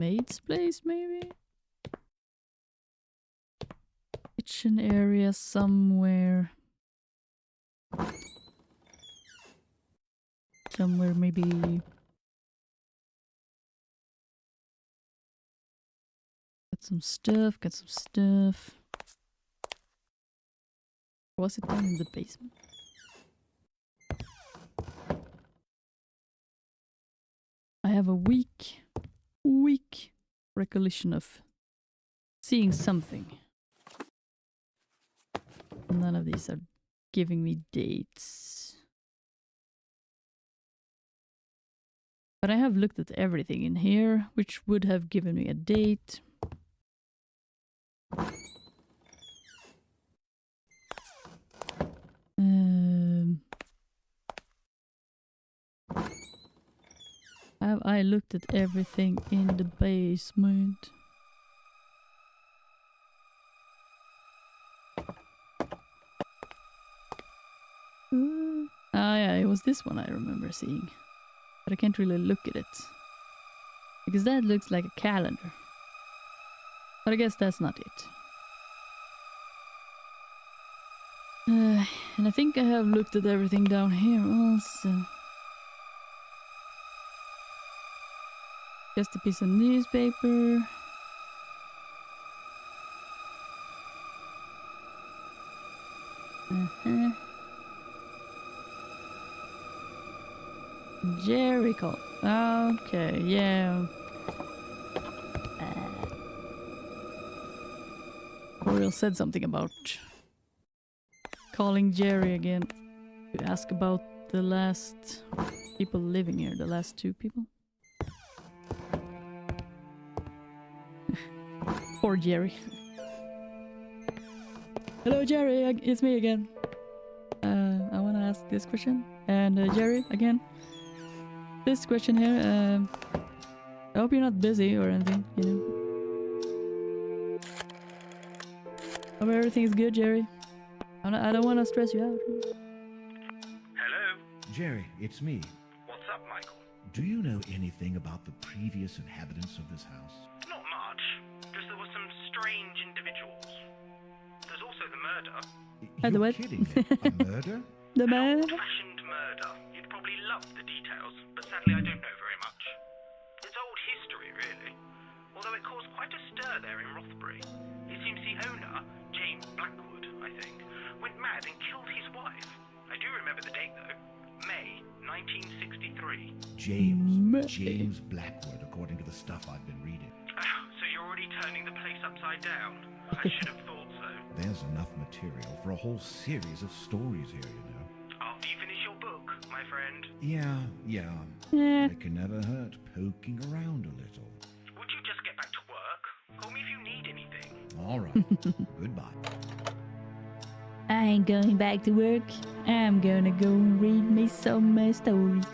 maid's place, maybe? kitchen area somewhere. Somewhere maybe. Got some stuff. Was it down in the basement? I have a weak recollection of seeing something. None of these are giving me dates. But I have looked at everything in here, which would have given me a date. Have I looked at everything in the basement? Ah yeah, it was this one I remember seeing. But I can't really look at it. Because that looks like a calendar. But I guess that's not it. And I think I have looked at everything down here also. Just a piece of newspaper. Jericho. Okay, yeah. Oriel said something about calling Jerry again to ask about the last people living here, the last 2 people. Poor Jerry. Hello Jerry, it's me again. I want to ask this question. And Jerry, again. This question here, I hope you're not busy or anything, you know. Hope everything is good, Jerry. I don't want to stress you out. Hello? Jerry, it's me. What's up, Michael? Do you know anything about the previous inhabitants of this house? Not much. Just there were some strange individuals. There's also the murder. The You're what? kidding me. A murder? The An man? old-fashioned murder. You'd probably love the details, but sadly I don't know very much. It's old history, really. Although it caused quite a stir there in Rothbury. It seems the owner, James Blackwood, I think, went mad and killed his wife. I do remember the date, though. May 1963. James Blackwood, according to the stuff I've been reading. So you're already turning the place upside down? I should have thought so. There's enough material for a whole series of stories here, you know. After you finish your book, my friend. Yeah. Yeah. It can never hurt poking around a little. Would you just get back to work? Call me if you need anything. All right. Goodbye. I ain't going back to work. I'm gonna go and read me some stories.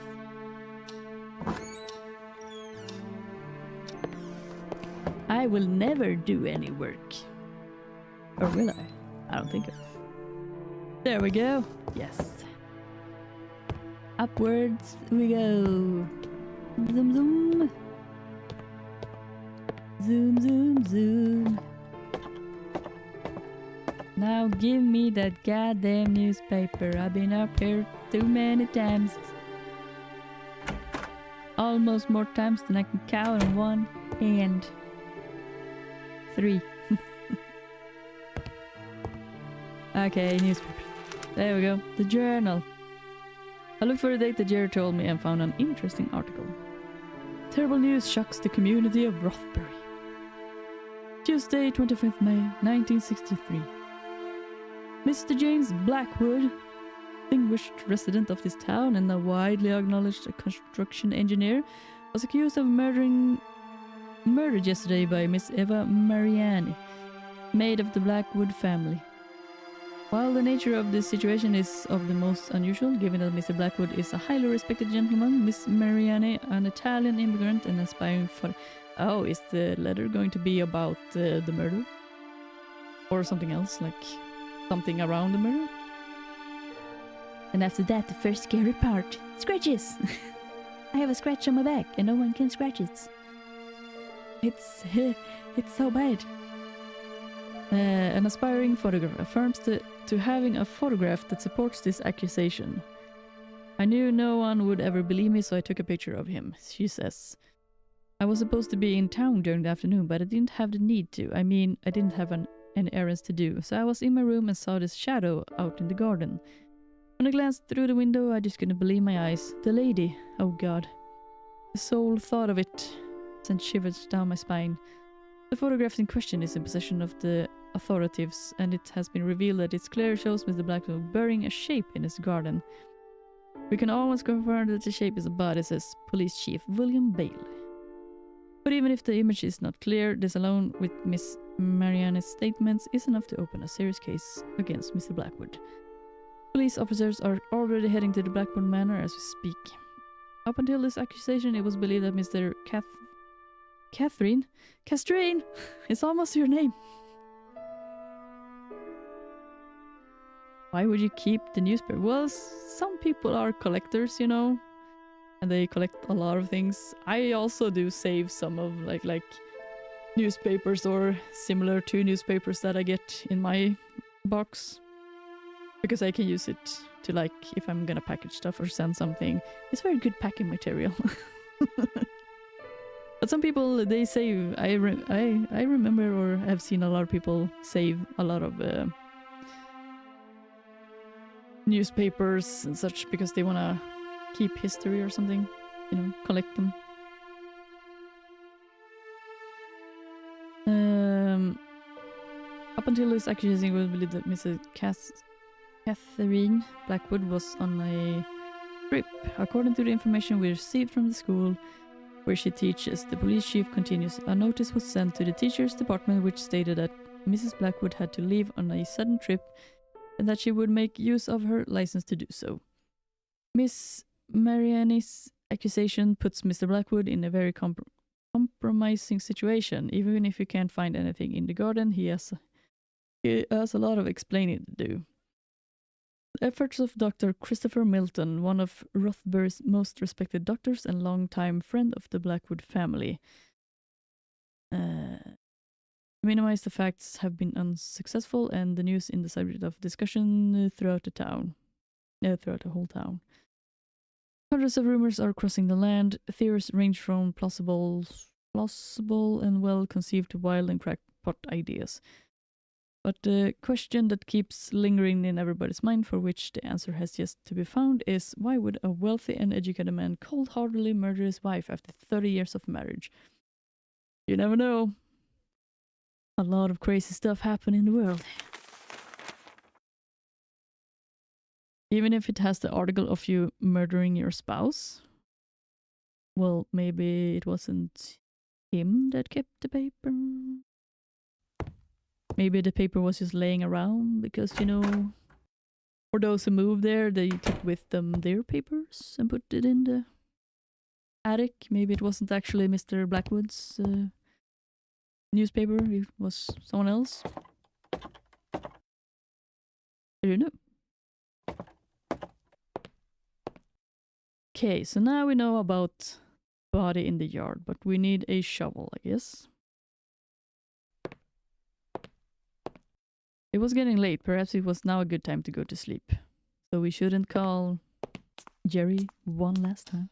I will never do any work. Or will I? I don't think so. There we go. Yes. Upwards we go. Zoom, zoom. Zoom, zoom, zoom. Now give me that goddamn newspaper. I've been up here too many times. Almost more times than I can count on one hand. 3. Okay, newspaper. There we go. The journal. I looked for the date that Jerry told me and found an interesting article. Terrible news shocks the community of Rothbury. Tuesday, 25th May, 1963. Mr. James Blackwood, distinguished resident of this town and a widely acknowledged construction engineer, was accused of murdered yesterday by Miss Eva Mariani, maid of the Blackwood family. While the nature of this situation is of the most unusual, given that Mr. Blackwood is a highly respected gentleman, Miss Mariani, an Italian immigrant and aspiring for... Oh, is the letter going to be about the murder? Or something else, like something around the murder? And after that, the first scary part. Scratches! I have a scratch on my back and no one can scratch it. It's so bad. An aspiring photographer affirms to having a photograph that supports this accusation. I knew no one would ever believe me, so I took a picture of him, she says. I was supposed to be in town during the afternoon, but I didn't have the need to. I mean, I didn't have any errands to do, so I was in my room and saw this shadow out in the garden. When I glanced through the window, I just couldn't believe my eyes. The lady, oh God. The sole thought of it sent shivers down my spine. The photograph in question is in possession of the authorities, and it has been revealed that it clearly shows Mr. Blackwood burying a shape in his garden. We can almost confirm that the shape is a body, says Police Chief William Bale. But even if the image is not clear, this alone with Miss Marianne's statements is enough to open a serious case against Mr. Blackwood. Police officers are already heading to the Blackwood Manor as we speak. Up until this accusation, it was believed that Mr. Castrain! It's almost your name. Why would you keep the newspaper? Well, some people are collectors, you know, and they collect a lot of things. I also do save some of like newspapers or similar to newspapers that I get in my box, because I can use it to, like, if I'm gonna package stuff or send something. It's very good packing material. But some people, they save. I remember, or have seen a lot of people save a lot of newspapers and such because they want to keep history or something, you know, collect them. Up until this accusation, it was believed that Mrs. Catherine Blackwood was on a trip. According to the information we received from the school where she teaches, the police chief continues, a notice was sent to the teachers department which stated that Mrs. Blackwood had to leave on a sudden trip and that she would make use of her license to do so. Miss Marianne's accusation puts Mr. Blackwood in a very compromising situation. Even if you can't find anything in the garden, he has a lot of explaining to do. The efforts of Dr. Christopher Milton, one of Rothbury's most respected doctors and longtime friend of the Blackwood family, to minimize the facts have been unsuccessful, and the news in the subject of discussion throughout the whole town. Hundreds of rumors are crossing the land. Theories range from plausible and well-conceived to wild and crackpot ideas. But the question that keeps lingering in everybody's mind, for which the answer has yet to be found, is why would a wealthy and educated man cold-heartedly murder his wife after 30 years of marriage? You never know. A lot of crazy stuff happen in the world. Even if it has the article of you murdering your spouse, well, maybe it wasn't him that kept the paper. Maybe the paper was just laying around because, you know, for those who moved there, they took with them their papers and put it in the attic. Maybe it wasn't actually Mr. Blackwood's newspaper. It was someone else. I don't know. Okay, so now we know about body in the yard, but we need a shovel, I guess. It was getting late. Perhaps it was now a good time to go to sleep. So we shouldn't call Jerry one last time.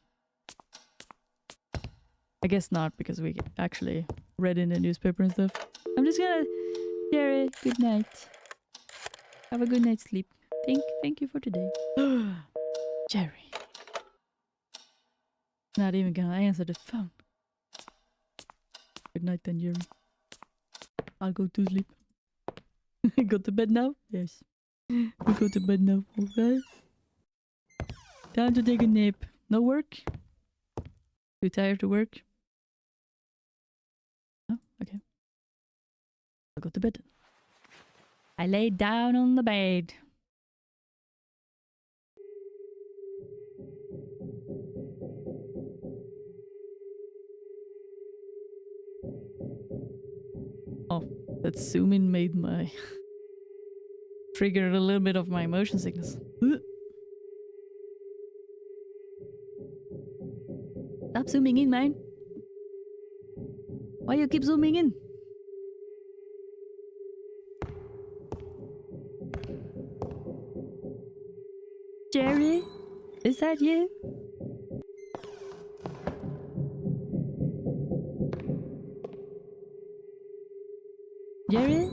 I guess not, because we actually read in the newspaper and stuff. I'm just gonna... Jerry, good night. Have a good night's sleep. Thank you for today. Jerry. Not even gonna answer the phone. Good night then, Jerry. I'll go to sleep. Go to bed now? Yes. We go to bed now, okay? Time to take a nap. No work? Too tired to work? Oh, okay. I'll go to bed. I lay down on the bed. Oh, that zoom in made my... triggered a little bit of my motion sickness. Stop zooming in, man. Why you keep zooming in? Jerry? Is that you? Jerry?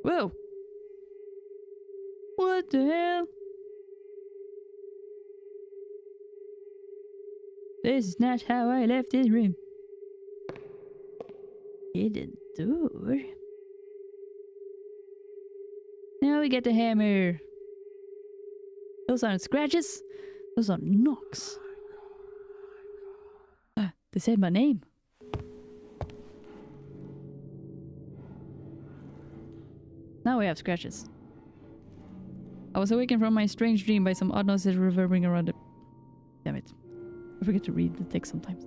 Whoa! What the hell? This is not how I left this room. Hidden door? Now we get the hammer. Those aren't scratches. Those are knocks. They said my name. Now we have scratches. I was awakened from my strange dream by some odd noises reverberating around it. Damn it. I forget to read the text sometimes.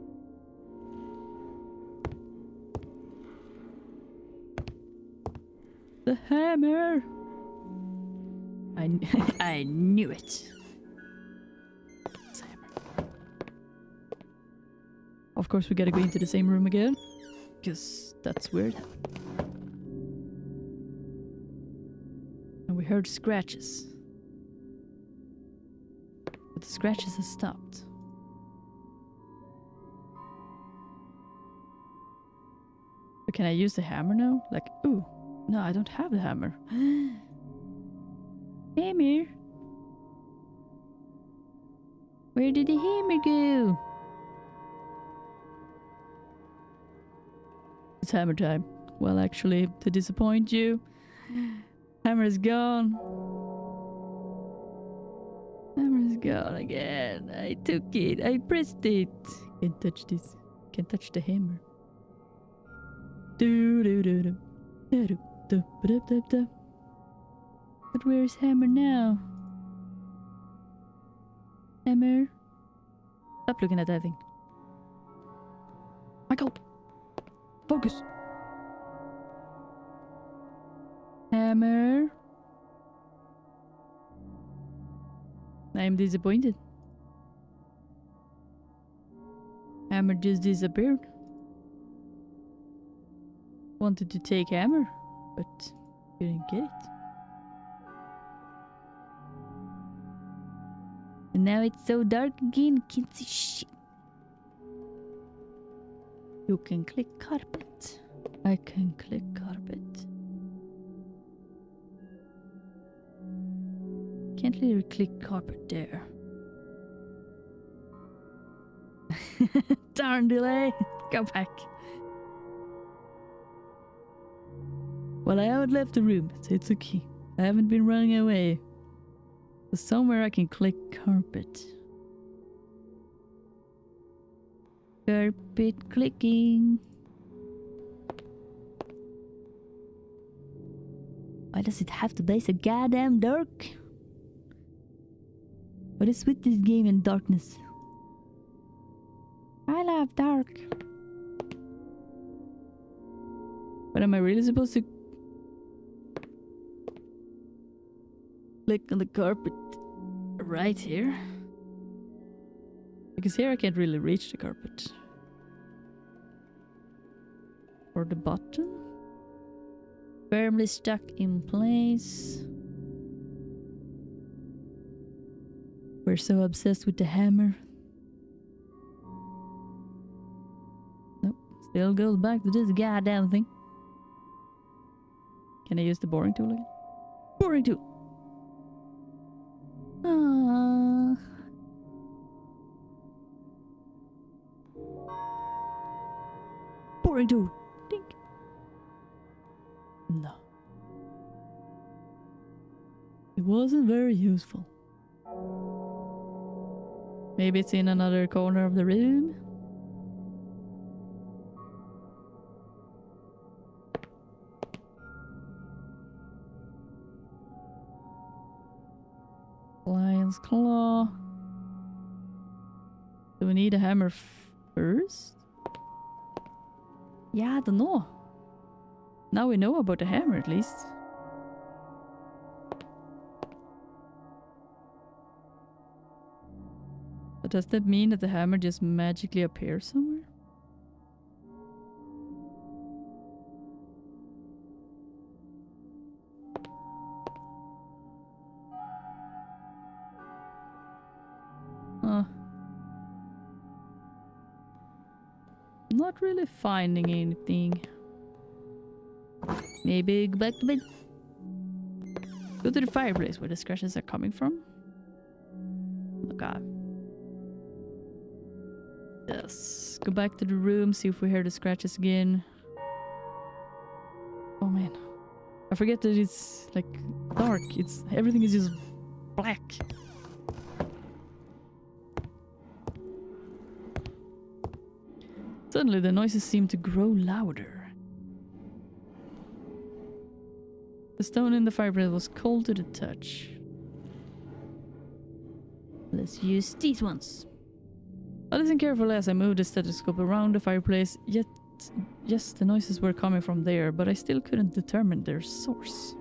The hammer! I knew it. It's a hammer. Of course we gotta go into the same room again. Because that's weird. And we heard scratches. But the scratches have stopped. But can I use the hammer now? Like, ooh. No, I don't have the hammer. Hammer? Where did the hammer go? It's hammer time. Well, actually, to disappoint you, hammer is gone. Hammer is gone again. I took it. I pressed it. Can't touch this. Can't touch the hammer. Do do do do. Do do do do do do. But where's hammer now? Hammer? Stop looking at that thing. Michael! Focus! Hammer? I'm disappointed. Hammer just disappeared. Wanted to take hammer, but couldn't get it. And now it's so dark again, can't see shit. You can click carpet. I can click carpet. Can't really click carpet there. Darn delay. Go back. Well, I haven't left the room, so it's okay. I haven't been running away. There's somewhere I can click carpet. Carpet clicking. Why does it have to be so goddamn dark? What is with this game and darkness? I love dark. But am I really supposed to click on the carpet right here? Because here I can't really reach the carpet. Or the button. Firmly stuck in place. We're so obsessed with the hammer. Nope. Still goes back to this goddamn thing. Can I use the boring tool again? Boring tool! Aww. Boring tool! Dink! No. It wasn't very useful. Maybe it's in another corner of the room? Lion's claw. Do we need a hammer first? Yeah, I don't know. Now we know about the hammer at least. But does that mean that the hammer just magically appears somewhere? Not really finding anything. Maybe go back to bed. Go to the fireplace where the scratches are coming from. Okay. Yes. Go back to the room, see if we hear the scratches again. Oh man. I forget that it's like dark. Everything is just black. Suddenly the noises seem to grow louder. The stone in the fireplace was cold to the touch. Let's use these ones. I listened carefully as I moved the stethoscope around the fireplace, yet yes, the noises were coming from there, but I still couldn't determine their source.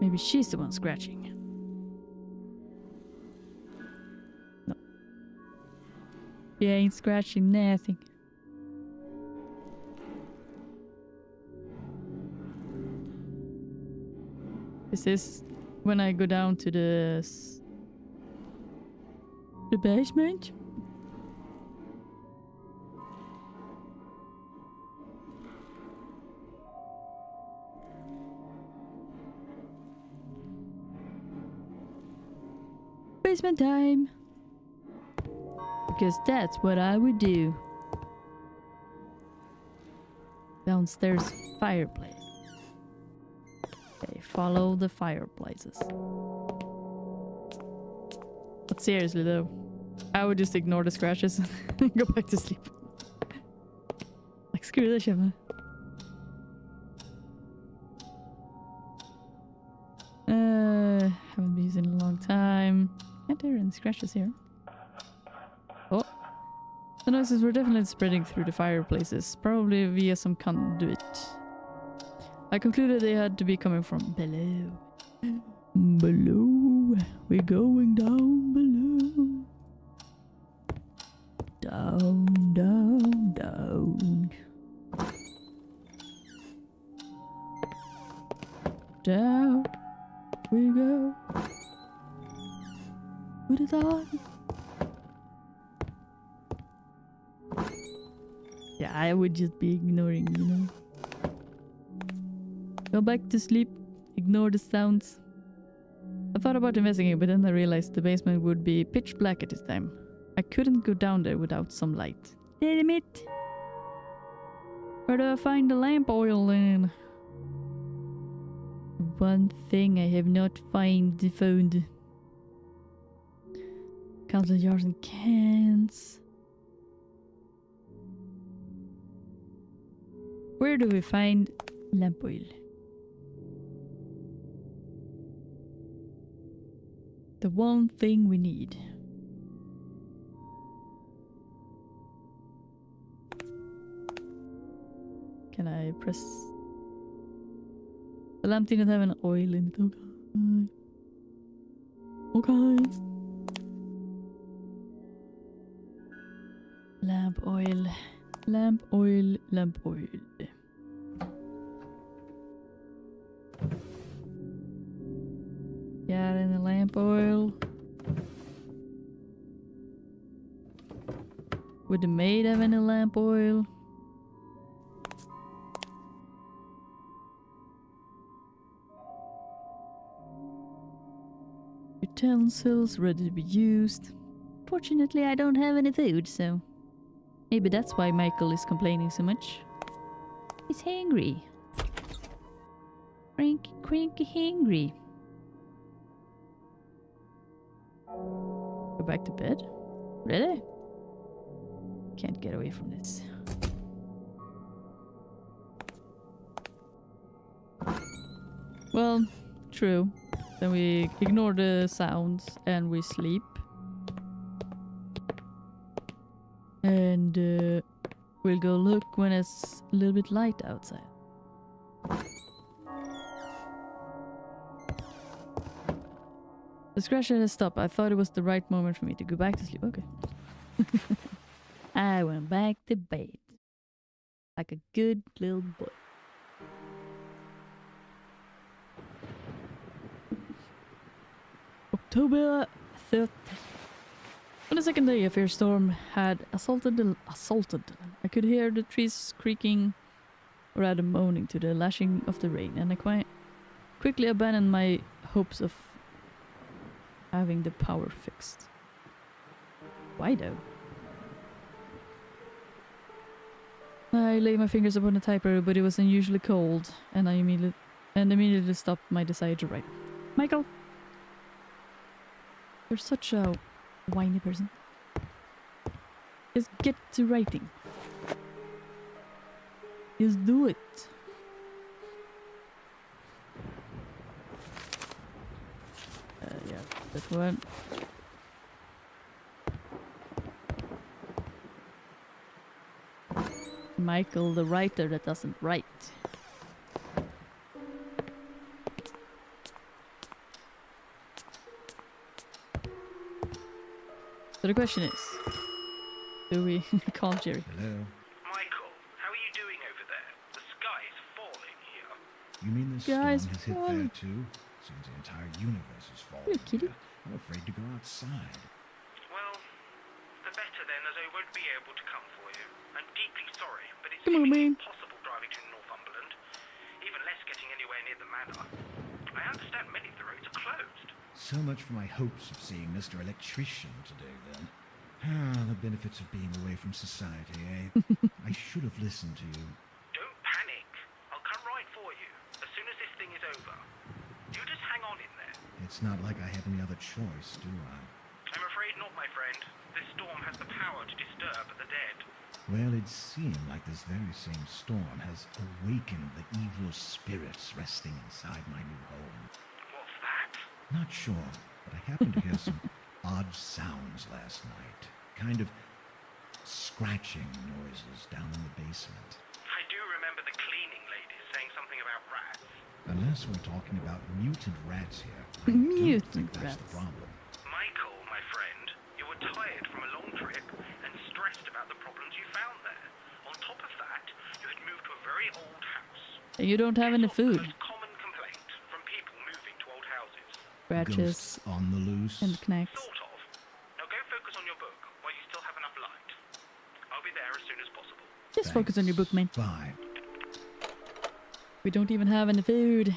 Maybe she's the one scratching. No. She ain't scratching nothing. This is when I go down to the basement. Basement time. Because that's what I would do. Downstairs fireplace. Okay, follow the fireplaces. But seriously though, I would just ignore the scratches and go back to sleep. Like screw that shit, man. Haven't been using in a long time. Can't hear any scratches here. Oh. The noises were definitely spreading through the fireplaces, probably via some conduit. I concluded they had to be coming from below. Below. We're going down below. Down, down, down. Down we go. Put it on. Yeah, I would just be ignoring, you know. Go back to sleep. Ignore the sounds. I thought about investigating, but then I realized the basement would be pitch black at this time. I couldn't go down there without some light. Damn it! Where do I find the lamp oil then? One thing I have not found. Counts of jars and cans. Where do we find lamp oil? The one thing we need. Can I press? The lamp didn't have an oil in it. Okay. Lamp oil. Lamp oil. Lamp oil. Got any lamp oil? Would the maid have any lamp oil? Utensils ready to be used. Fortunately, I don't have any food, so maybe that's why Michael is complaining so much. He's hungry. Cranky hungry. Go back to bed? Really? Can't get away from this. Well, true. Then we ignore the sounds and we sleep. And we'll go look when it's a little bit light outside. The scratch had stopped. I thought it was the right moment for me to go back to sleep. Okay. I went back to bed. Like a good little boy. October 30th. On the second day, a fierce storm had assaulted the land. I could hear the trees creaking, or rather moaning to the lashing of the rain, and I quickly abandoned my hopes of having the power fixed. Why though? I laid my fingers upon the typewriter, but it was unusually cold, and I immediately stopped my desire to write. Michael, you're such a whiny person. Just get to writing. Just do it. Yeah, that one. Michael, the writer that doesn't write. So the question is, do we call Jerry? Hello? Michael, how are you doing over there? The sky is falling here. You mean the Guys, storm has hit why? there too? Seems the entire universe is falling. You kidding? here. I'm afraid to go outside. Well, the better then, as I won't be able to come for you. I'm deeply sorry, but it's Come on, seemingly man. impossible driving to Northumberland. Even less getting anywhere near the manor. I understand many of the roads are closed. So much for my hopes of seeing Mr. Electrician today, then. Ah, the benefits of being away from society, eh? I should have listened to you. Don't panic. I'll come right for you, as soon as this thing is over. You just hang on in there. It's not like I have any other choice, do I? I'm afraid not, my friend. This storm has the power to disturb the dead. Well, it seemed like this very same storm has awakened the evil spirits resting inside my new home. What's that? Not sure, but I happened to hear some odd sounds last night. Kind of scratching noises down in the basement. I do remember the cleaning lady saying something about rats. Unless we're talking about mutant rats here, I Mutant don't think that's the rats. problem. Michael, my friend, you were tired from a long trip and stressed about the problems you found there. On top of that, you had moved to a very old house. And you don't have any Guess what's food. the most common complaint from people moving to old houses? Scratches Ghosts on the loose. and knacks. Sort of. Now go focus on your book while you still have enough light. I'll be there as soon as possible. Just focus on your book, man. Bye. We don't even have any food.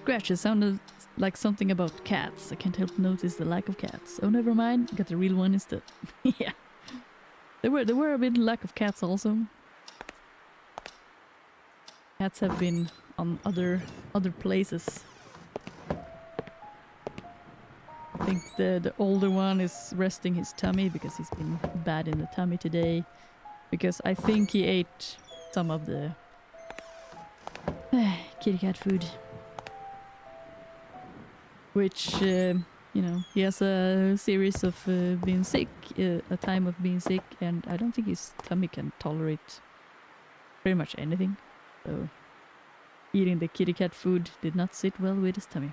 Scratches sounded like something about cats. I can't help notice the lack of cats. Oh, never mind. Got the real one instead. Yeah. There were a bit lack of cats also. Cats have been on other places. I think the older one is resting his tummy because he's been bad in the tummy today. Because I think he ate some of the kitty cat food. Which, you know, he has a series of being sick, a time of being sick, and I don't think his tummy can tolerate pretty much anything. So, eating the kitty cat food did not sit well with his tummy.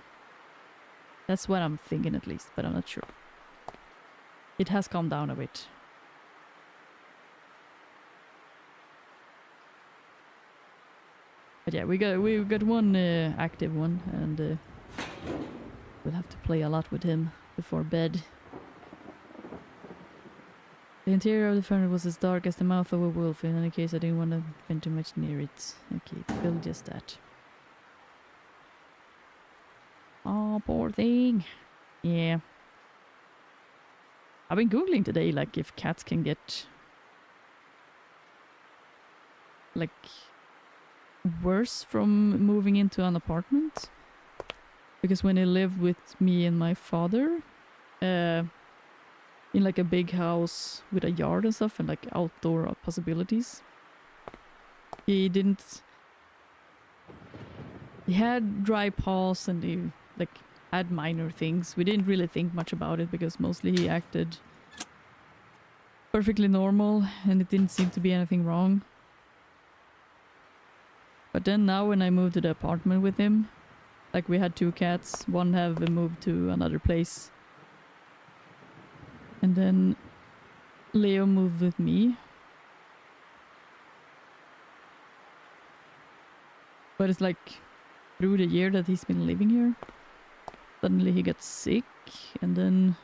That's what I'm thinking at least, but I'm not sure. It has calmed down a bit. But yeah, we got one active one, and we'll have to play a lot with him before bed. The interior of the furnace was as dark as the mouth of a wolf. In any case, I didn't want to spend too much near it. Okay, well, just that. Oh, poor thing. Yeah. I've been googling today, like, if cats can get, like, worse from moving into an apartment. Because when he lived with me and my father, in like a big house with a yard and stuff and like outdoor possibilities, he had dry paws and he like had minor things. We didn't really think much about it because mostly he acted perfectly normal and it didn't seem to be anything wrong. But then now when I moved to the apartment with him, like we had 2 cats, one have moved to another place. And then Leo moved with me. But it's like through the year that he's been living here, suddenly he got sick and then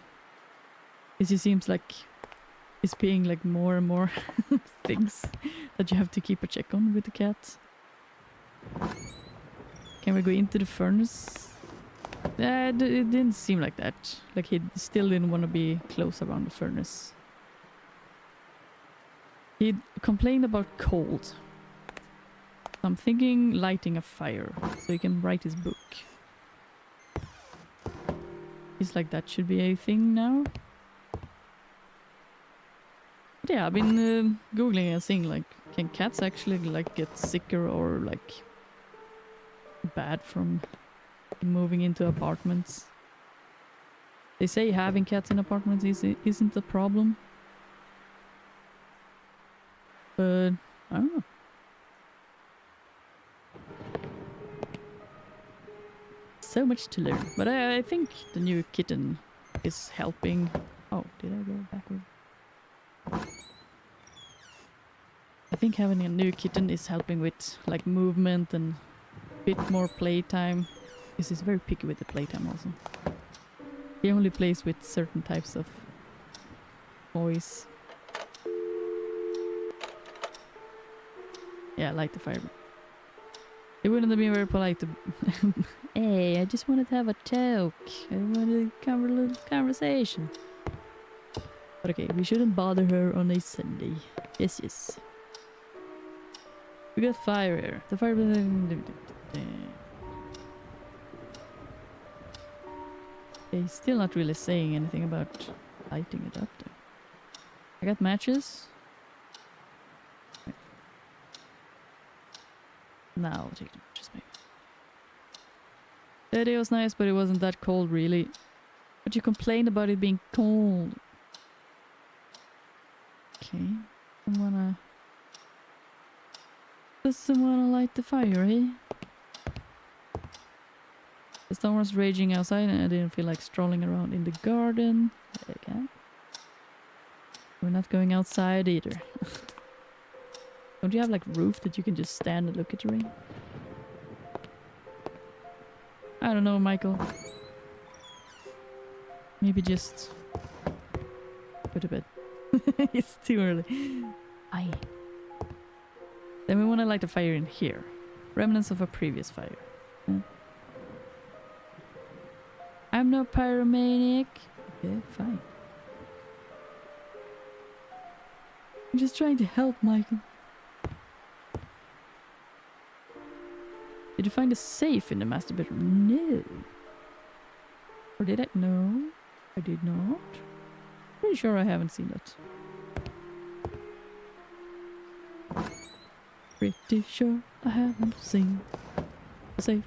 It just seems like it's being like more and more things that you have to keep a check on with the cat. Can we go into the furnace? It didn't seem like that. Like he still didn't want to be close around the furnace. He complained about cold. I'm thinking lighting a fire so he can write his book. He's like, that should be a thing now. But yeah, I've been googling and seeing like, can cats actually like get sicker or like bad from moving into apartments? They say having cats in apartments isn't a problem. But I don't know. So much to learn. But I think the new kitten is helping. Oh, did I go backward? I think having a new kitten is helping with like movement and a bit more playtime. Because he's very picky with the playtime also. He only plays with certain types of toys. Yeah, light the fire. It wouldn't have been very polite to... Hey, I just wanted to have a talk. I wanted to have a little conversation. But okay, we shouldn't bother her on a Sunday. Yes, yes. We got fire here. The fire... He's still not really saying anything about lighting it up there. I got matches. Now I'll take the matches maybe. The day was nice, but it wasn't that cold really. But you complained about it being cold. Okay. Doesn't wanna light the fire, eh? The storm was raging outside and I didn't feel like strolling around in the garden. Okay. We're not going outside either. Don't you have like roof that you can just stand and look at the rain? I don't know, Michael. Maybe just go to bed. It's too early. Aye. Then we want to light a fire in here. Remnants of a previous fire. Yeah. I'm no pyromaniac. Okay, fine. I'm just trying to help, Michael. Did you find a safe in the master bedroom? No. Or did I? No, I did not. Pretty sure I haven't seen it. Pretty sure I haven't seen a safe.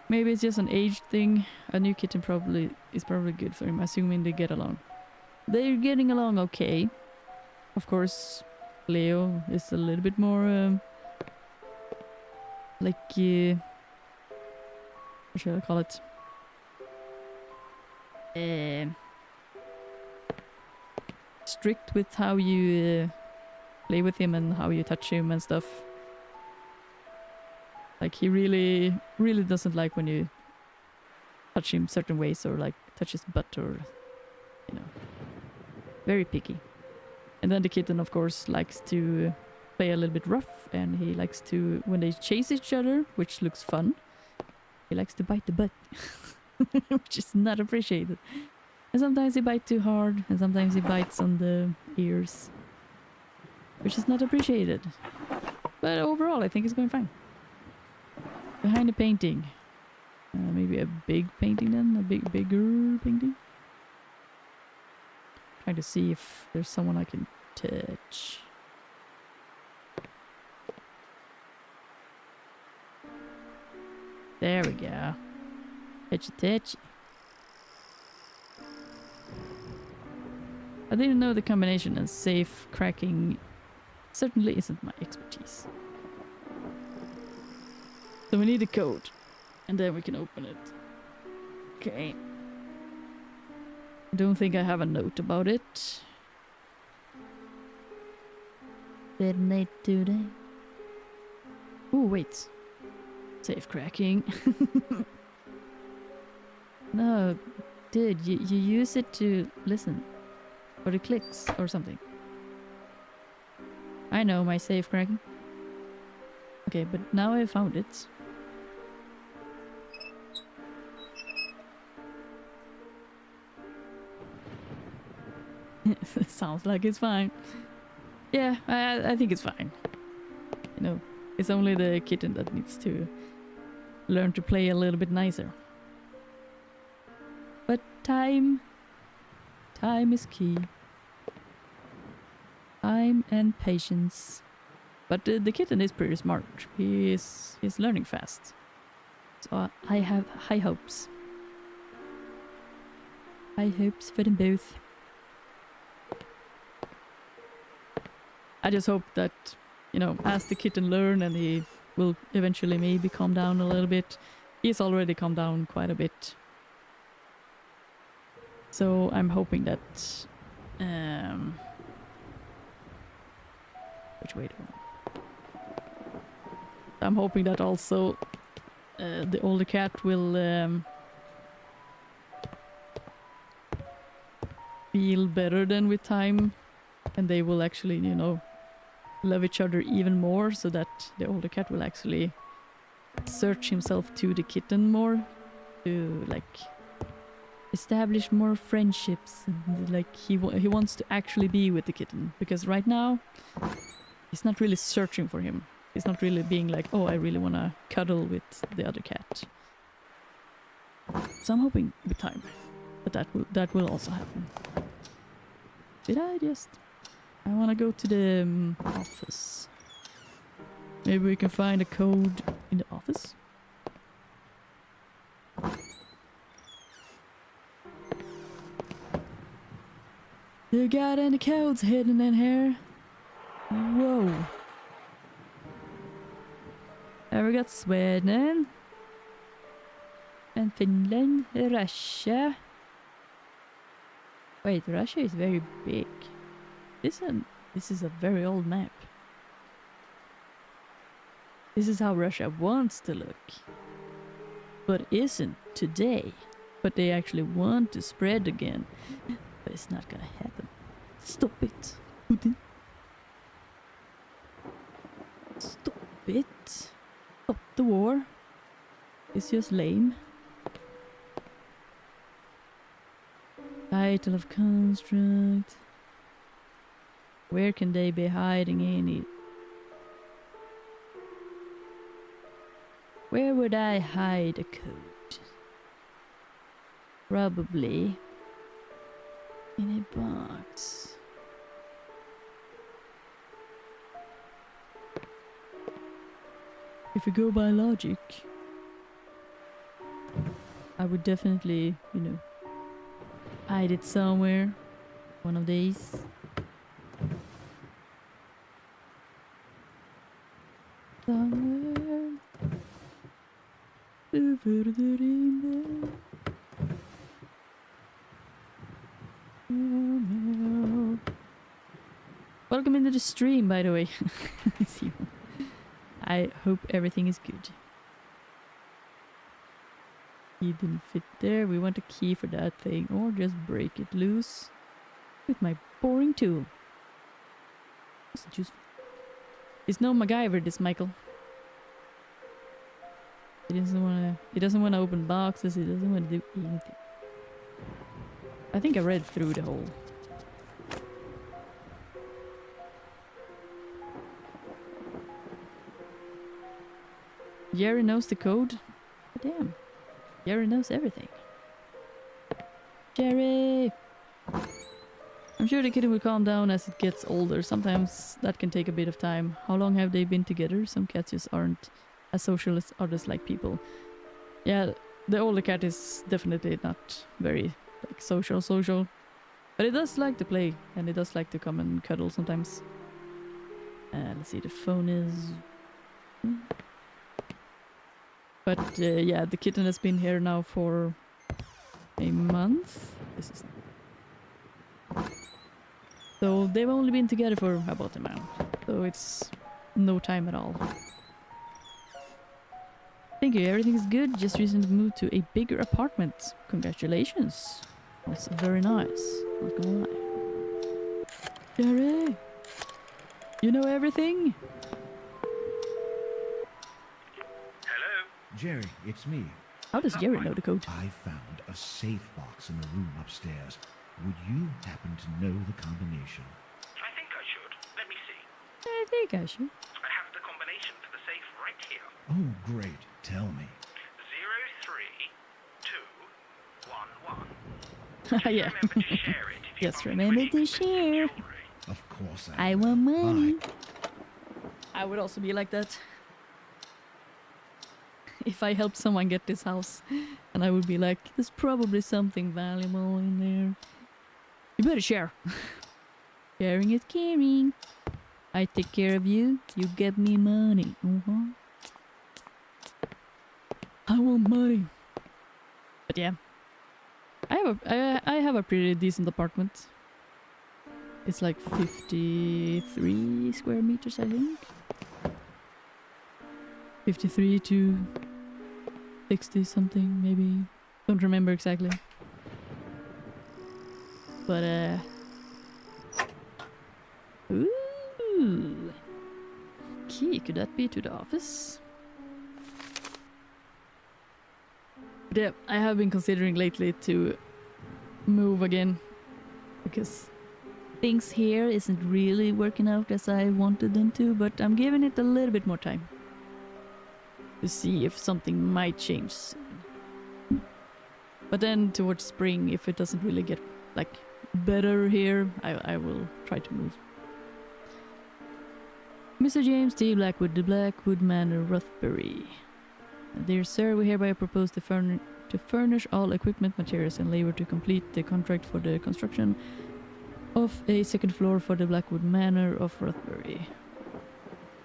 Maybe it's just an age thing. A new kitten is probably good for him, assuming they get along. They're getting along okay. Of course, Leo is a little bit more like what should I call it? Strict with how you play with him and how you touch him and stuff. Like he really doesn't like when you touch him certain ways or like touch his butt or, you know, very picky. And then the kitten of course likes to play a little bit rough, and he likes to, when they chase each other, which looks fun, he likes to bite the butt, which is not appreciated. And sometimes he bites too hard, and sometimes he bites on the ears, which is not appreciated. But overall I think it's going fine. Behind the painting. Maybe a big painting then? A bigger painting? Trying to see if there's someone I can touch. There we go. Touchy. I didn't know the combination, and safe cracking certainly isn't my expertise. So we need a code, and then we can open it. Okay. I don't think I have a note about it. Midnight today. Oh, wait. safe cracking. No, dude, you use it to listen. For the clicks or something. I know my safe cracking. Okay, but now I found it. Sounds like it's fine. Yeah, I think it's fine. You know, it's only the kitten that needs to learn to play a little bit nicer. But time is key. Time and patience. But the kitten is pretty smart. He's learning fast. So I have high hopes. High hopes for them both. I just hope that, you know, as the kitten learn and he will eventually maybe calm down a little bit. He's already calmed down quite a bit. So I'm hoping that which way do I'm hoping that also the older cat will feel better than with time, and they will actually, you know, love each other even more, so that the older cat will actually search himself to the kitten more to like establish more friendships, and like he wants to actually be with the kitten, because right now he's not really searching for him. He's not really being like, oh, I really want to cuddle with the other cat. So I'm hoping with time that will also happen. I want to go to the office. Maybe we can find a code in the office. You got any codes hidden in here? Whoa. We got Sweden and Finland, Russia. Wait, Russia is very big. This is a very old map. This is how Russia wants to look, but isn't today. But they actually want to spread again. But it's not gonna happen. Stop it, Putin. Stop it. Stop the war. It's just lame. Title of construct. Where can they be hiding any? Where would I hide a code? Probably in a box. If we go by logic, I would definitely, you know, hide it somewhere. One of these. Somewhere. Over the rainbow. Welcome into the stream, by the way. I hope everything is good. Key didn't fit there. We want a key for that thing, or just break it loose with my boring tool. It's no MacGyver, this Michael. He doesn't wanna open boxes. He doesn't want to do anything. I think I read through the whole. Jerry knows the code. Damn. Jerry knows everything. Jerry! I'm sure the kitten will calm down as it gets older. Sometimes that can take a bit of time. How long have they been together? Some cats just aren't as social as others like people. Yeah, the older cat is definitely not very like social. But it does like to play, and it does like to come and cuddle sometimes. Let's see, the phone is... But yeah, the kitten has been here now for a month. So they've only been together for about a month. So it's no time at all. Thank you, everything is good. Just recently moved to a bigger apartment. Congratulations. That's very nice. Not gonna lie. Jerry! You know everything? Hello? Jerry, it's me. How does Jerry know the code? I found a safe box in the room upstairs. Would you happen to know the combination? I think I should. Let me see. I think I should. I have the combination for the safe right here. Oh, great. Tell me. 03211. Yeah. Remember to share it if you Yes, want remember me to share. jewelry. Of course I will. want money. Bye. I would also be like that. If I helped someone get this house, and I would be like, there's probably something valuable in there. You better share. Sharing is caring. I take care of you, you get me money. I want money. But yeah. I have a pretty decent apartment. It's like 53 square meters, I think. 53 to 60 something, maybe. Don't remember exactly. But ooh. Key, could that be to the office? But yeah, I have been considering lately to move again. Because things here isn't really working out as I wanted them to, but I'm giving it a little bit more time. To see if something might change soon. But then towards spring, if it doesn't really get like better here, I will try to move. Mr. James T. Blackwood, the Blackwood Manor, Rothbury. Dear sir, we hereby propose to furnish all equipment, materials and labor to complete the contract for the construction of a second floor for the Blackwood Manor of Rothbury.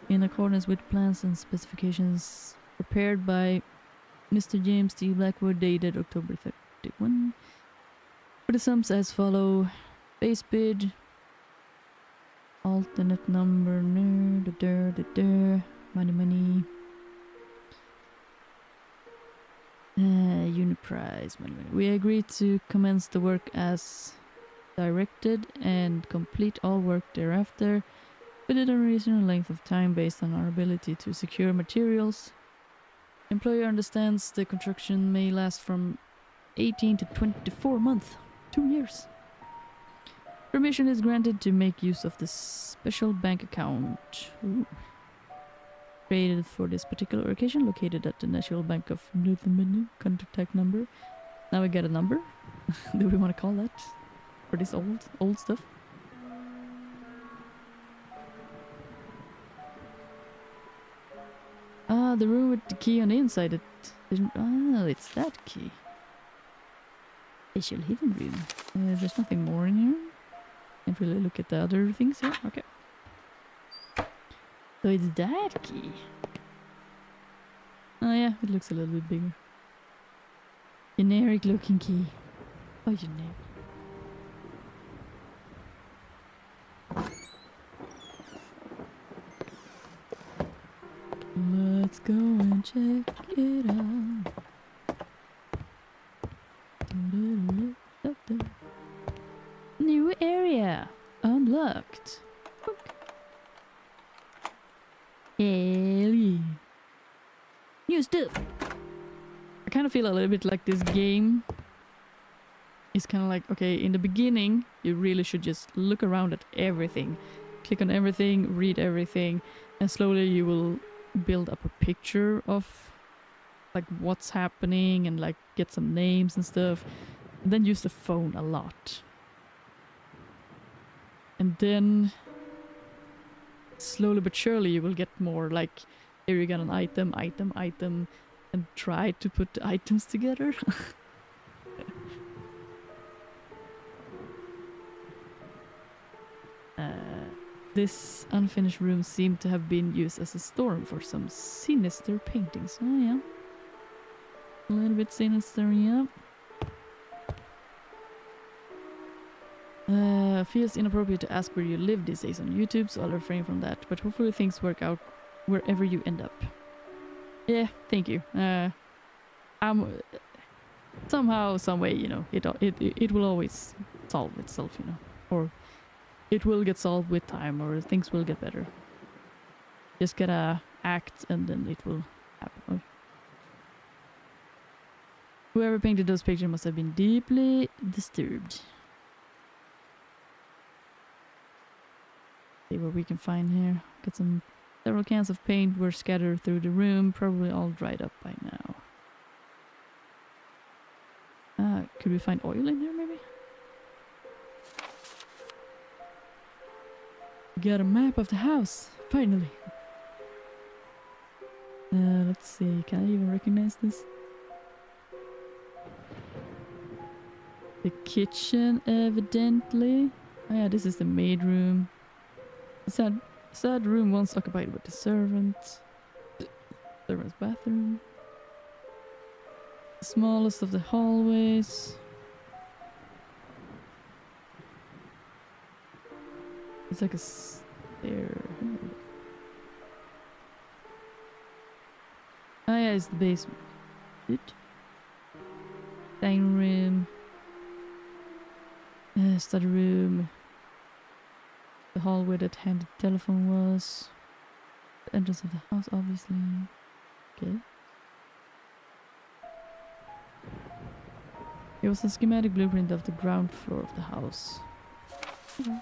In accordance with plans and specifications prepared by Mr. James T. Blackwood, dated October 31. For the sums as follow: base bid, alternate number, money. Unit price, money. We agree to commence the work as directed and complete all work thereafter within a reasonable length of time based on our ability to secure materials. Employer understands the construction may last from 18 to 24 months, 2 years. Permission is granted to make use of this special bank account. Created for this particular occasion, located at the National Bank of Newfoundland. Contact number. Now we get a number. Do we want to call that for this old stuff? Ah, the room with the key on the inside. It didn't. Ah, it's that key. Special hidden room. There's nothing more in here. Can't really look at the other things here. Okay. So it's that key. Oh yeah, it looks a little bit bigger. Generic looking key. Oh, generic. Let's go and check it out. New area unlocked. Hell yeah. New stuff. I kind of feel a little bit like this game is kind of like, okay, in the beginning, you really should just look around at everything. Click on everything, read everything, and slowly you will build up a picture of like what's happening and like get some names and stuff. And then use the phone a lot. And then slowly but surely you will get more like, here you got an item, and try to put the items together. This unfinished room seemed to have been used as a storm for some sinister paintings. Oh yeah. A little bit sinister, yeah. Feels inappropriate to ask where you live these days on YouTube, so I'll refrain from that. But hopefully things work out wherever you end up. Yeah, thank you. I'm somehow, some way, you know, it will always solve itself, you know, or it will get solved with time, or things will get better. Just gotta act, and then it will happen. Whoever painted those pictures must have been deeply disturbed. See what we can find here. Got some several cans of paint were scattered through the room, probably all dried up by now. Could we find oil in here, maybe? Got a map of the house, finally. Let's see, can I even recognize this? The kitchen, evidently. Oh yeah, this is the maid room. The sad room once occupied with the servant's bathroom. The smallest of the hallways. It's like a stair. Oh yeah, it's the basement. Dining room. Study room. The hall where that handed telephone was. The entrance of the house, obviously. Okay. It was a schematic blueprint of the ground floor of the house. Okay.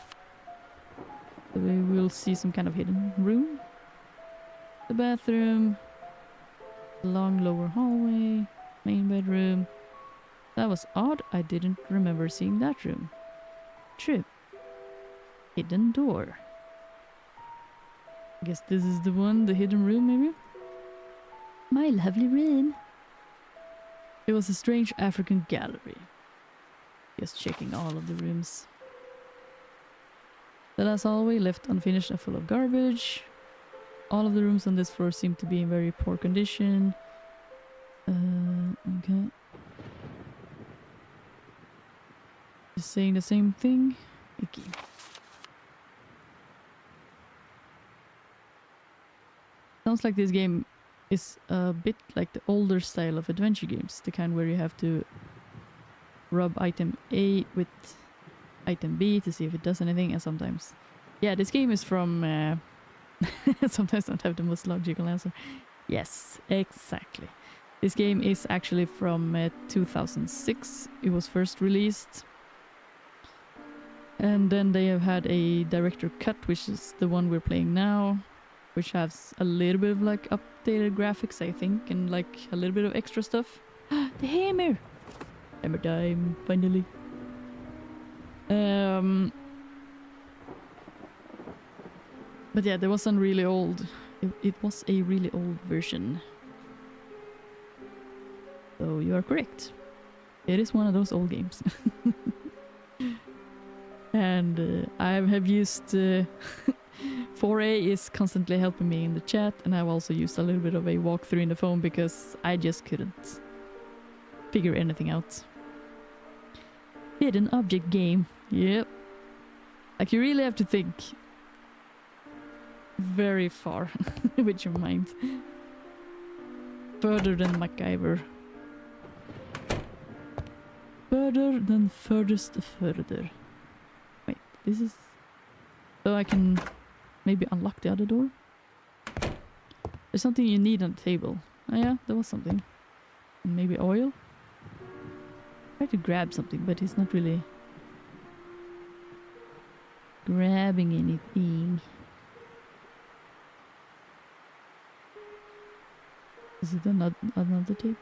So we will see some kind of hidden room. The bathroom. The long lower hallway. Main bedroom. That was odd. I didn't remember seeing that room. True. Hidden door. I guess this is the one, the hidden room, maybe? My lovely room. It was a strange African gallery. Just checking all of the rooms. The last hallway left unfinished and full of garbage. All of the rooms on this floor seem to be in very poor condition. Okay. Just saying the same thing. Icky. Sounds like this game is a bit like the older style of adventure games. The kind where you have to rub item A with item B to see if it does anything, and sometimes... Yeah, this game is from... sometimes don't have the most logical answer. Yes, exactly. This game is actually from 2006. It was first released. And then they have had a director cut, which is the one we're playing now, which has a little bit of like updated graphics, I think, and like a little bit of extra stuff. The hammer! Hammer time, finally. But yeah, there was a really old... It was a really old version. So you are correct. It is one of those old games. And I have used 4A is constantly helping me in the chat, and I've also used a little bit of a walkthrough in the phone because I just couldn't figure anything out. Hidden object game. Yep. Like you really have to think very far with your mind. Further than MacGyver. Further than furthest further. Wait, this is... So I can maybe unlock the other door? There's something you need on the table. Oh yeah, there was something. And maybe oil? I tried to grab something, but it's not really grabbing anything. Is it another table?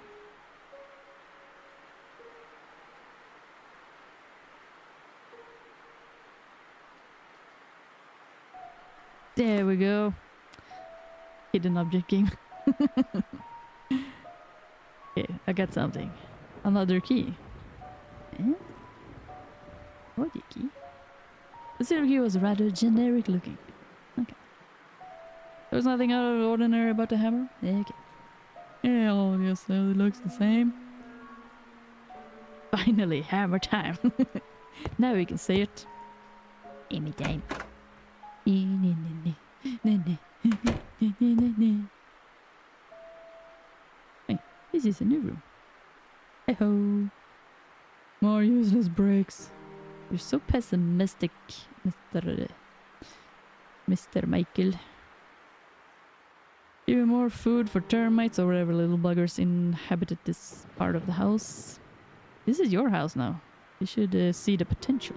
There we go. Hidden object game. Okay, I got something. Another key. Eh? What key? The zero key was rather generic looking. Okay. There was nothing out of the ordinary about the hammer? Okay. Yeah, obviously it looks the same. Finally, hammer time. Now we can say it. Hammer time. This is a new room. Hey-ho. More useless bricks. You're so pessimistic, Mr. Michael. Even more food for termites or whatever little buggers inhabited this part of the house. This is your house now. You should see the potential.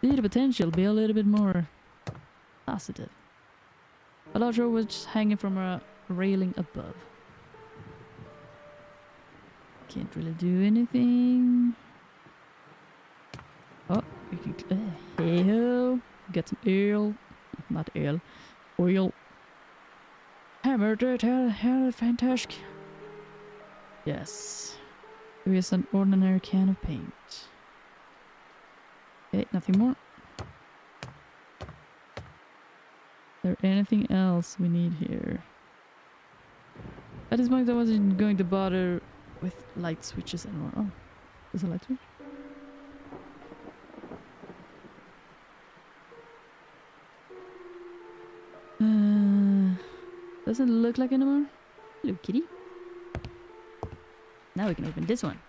See the potential. Be a little bit more positive. A large rope was hanging from a railing above. Can't really do anything. Oh, we can. Hey ho! Get some ale. Not ale. Oil. Hammer that hell, fantastic. Yes. Here's an ordinary can of paint. Okay, nothing more. Is there anything else we need here? At this point I wasn't going to bother with light switches anymore. Oh, there's a light switch. Doesn't look like anymore. Hello, kitty. Now we can open this one.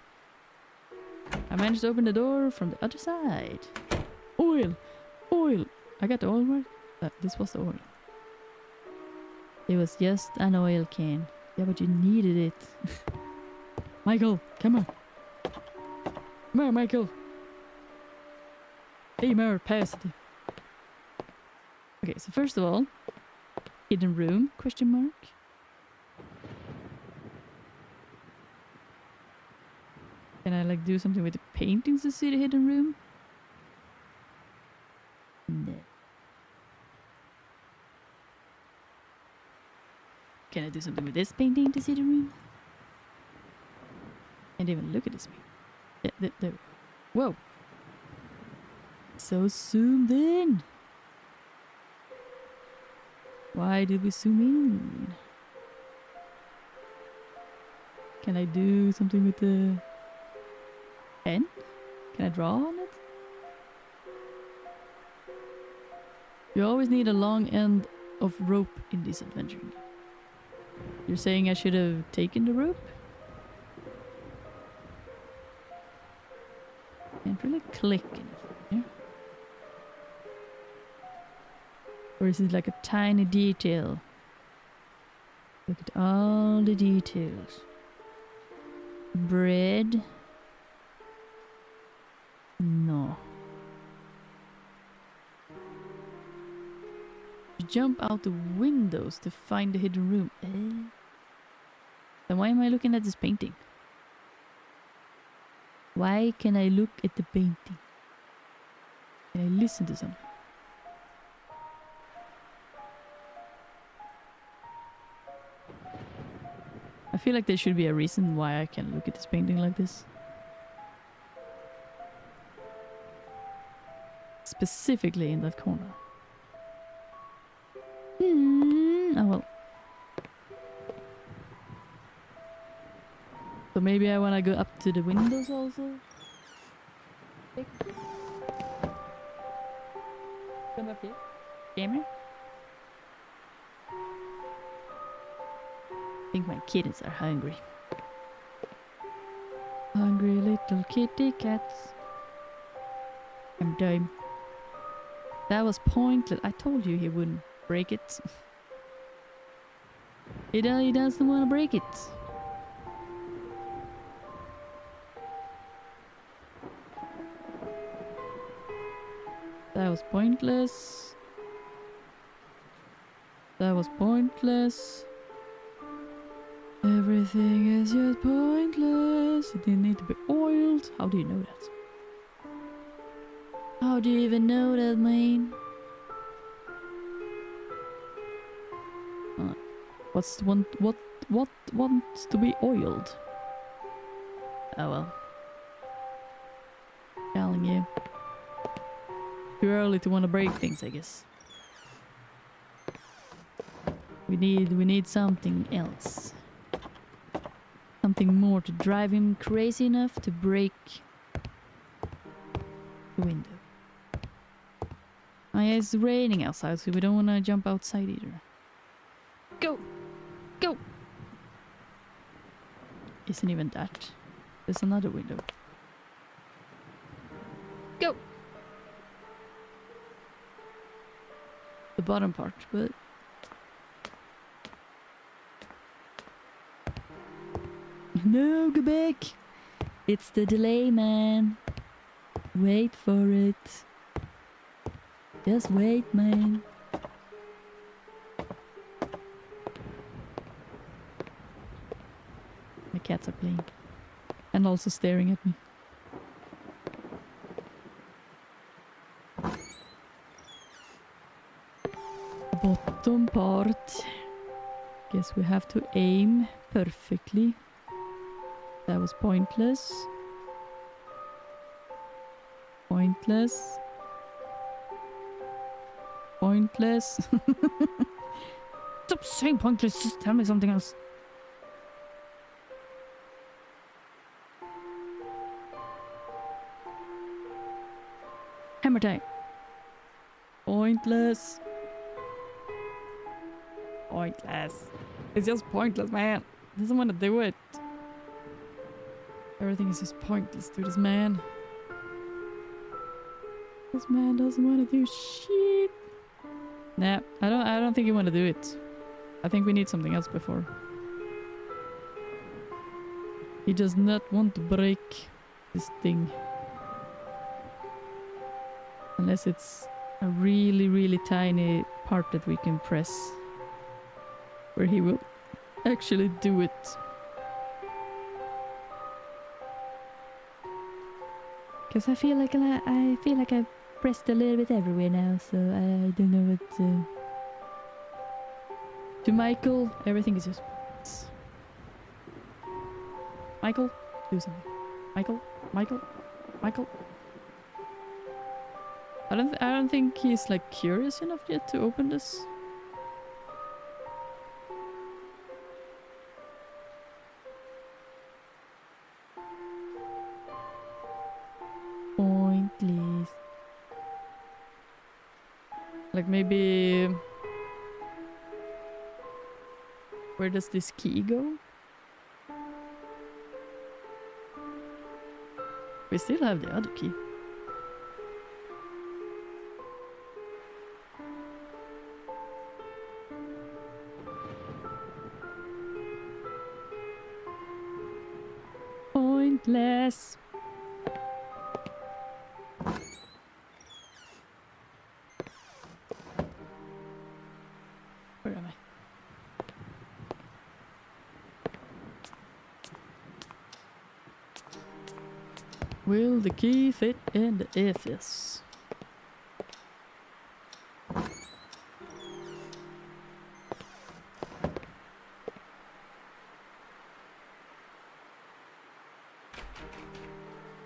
I managed to open the door from the other side. Oil! Oil! I got the oil right? This was the oil. It was just an oil can. Yeah, but you needed it. Michael, come on. Come on, Michael. Be more positive. Okay, so first of all, hidden room, question mark. Can I like do something with the paintings to see the hidden room? No. Can I do something with this painting to see the room? Can't even look at this painting. Yeah, there. Whoa. So zoomed in. Why did we zoom in? Can I do something with the pen? Can I draw on it? You always need a long end of rope in this adventure. You're saying I should have taken the rope? Can't really click anything here. Or is it like a tiny detail? Look at all the details. Bread. No. You jump out the windows to find the hidden room. Then why am I looking at this painting? Why can I look at the painting? Can I listen to something? I feel like there should be a reason why I can look at this painting like this. Specifically in that corner. Oh well. So maybe I want to go up to the windows also? Come up here. Gamer? I think my kittens are hungry. Hungry little kitty cats. I'm done. That was pointless. I told you he wouldn't break it. He doesn't want to break it. That was pointless. That was pointless. Everything is just pointless. It didn't need to be oiled. How do you know that? How do you even know that, man? What wants to be oiled? Oh well. Telling you. Too early to want to break things, I guess. We need something else. Something more to drive him crazy enough to break the window. Oh yeah, it's raining outside, so we don't want to jump outside either. Go! Go! Isn't even that. There's another window. Go! The bottom part, but... No, go back! It's the delay, man. Wait for it. Just wait, man. My cats are playing. And also staring at me. Bottom part. Guess we have to aim perfectly. That was pointless. Pointless. Pointless. Stop saying pointless, just tell me something else. Hammer time. Pointless. Pointless. It's just pointless, man. Doesn't want to do it. Everything is just pointless to this man. This man doesn't want to do shit. Nah, I don't think he want to do it. I think we need something else before. He does not want to break this thing. Unless it's a really, really tiny part that we can press. Where he will actually do it. Because I feel like I pressed a little bit everywhere now, so I don't know what to Michael, everything is just... Michael, do something. Michael, Michael, Michael. I don't think he's like curious enough yet to open this. Pointless. Like maybe... Where does this key go? We still have the other key. Pointless. Where am I? Will the key fit in the edifice?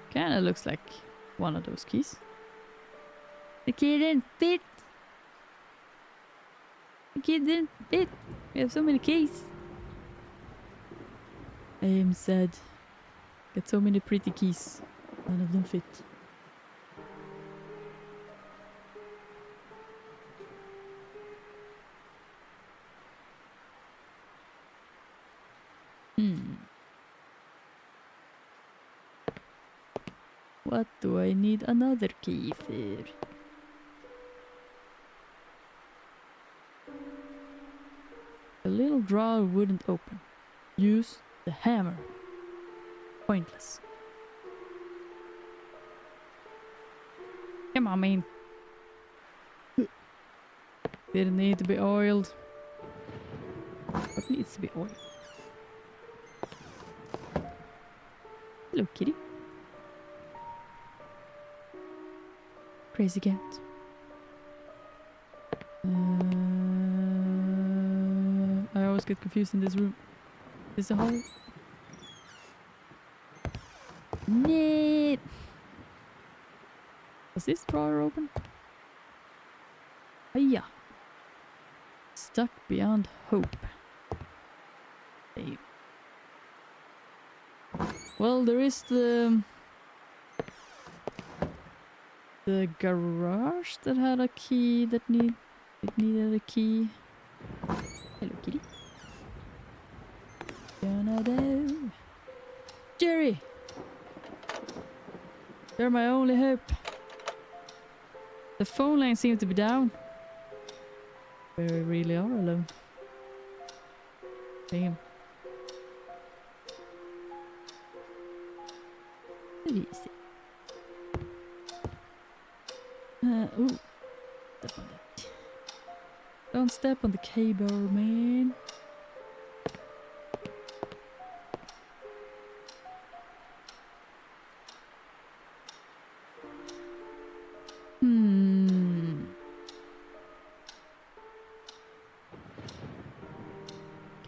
Kinda looks like one of those keys. The key didn't fit. The key didn't fit. We have so many keys. I am sad. Got so many pretty keys. None of them fit. What do I need another key for? The little drawer wouldn't open. Use the hammer. Pointless. Come on, man. Didn't need to be oiled. What needs to be oiled? Hello, kitty. Crazy cat. I always get confused in this room. Is the hole? Neat. Was this drawer open? Hiya. Stuck beyond hope. Hey. Well, there is the garage that had a key that needed a key. Hello, kitty. gonna do? Jerry! You're my only hope. The phone line seems to be down. We really are alone. Damn. Easy. Ooh. Step on that. Don't step on the cable, man.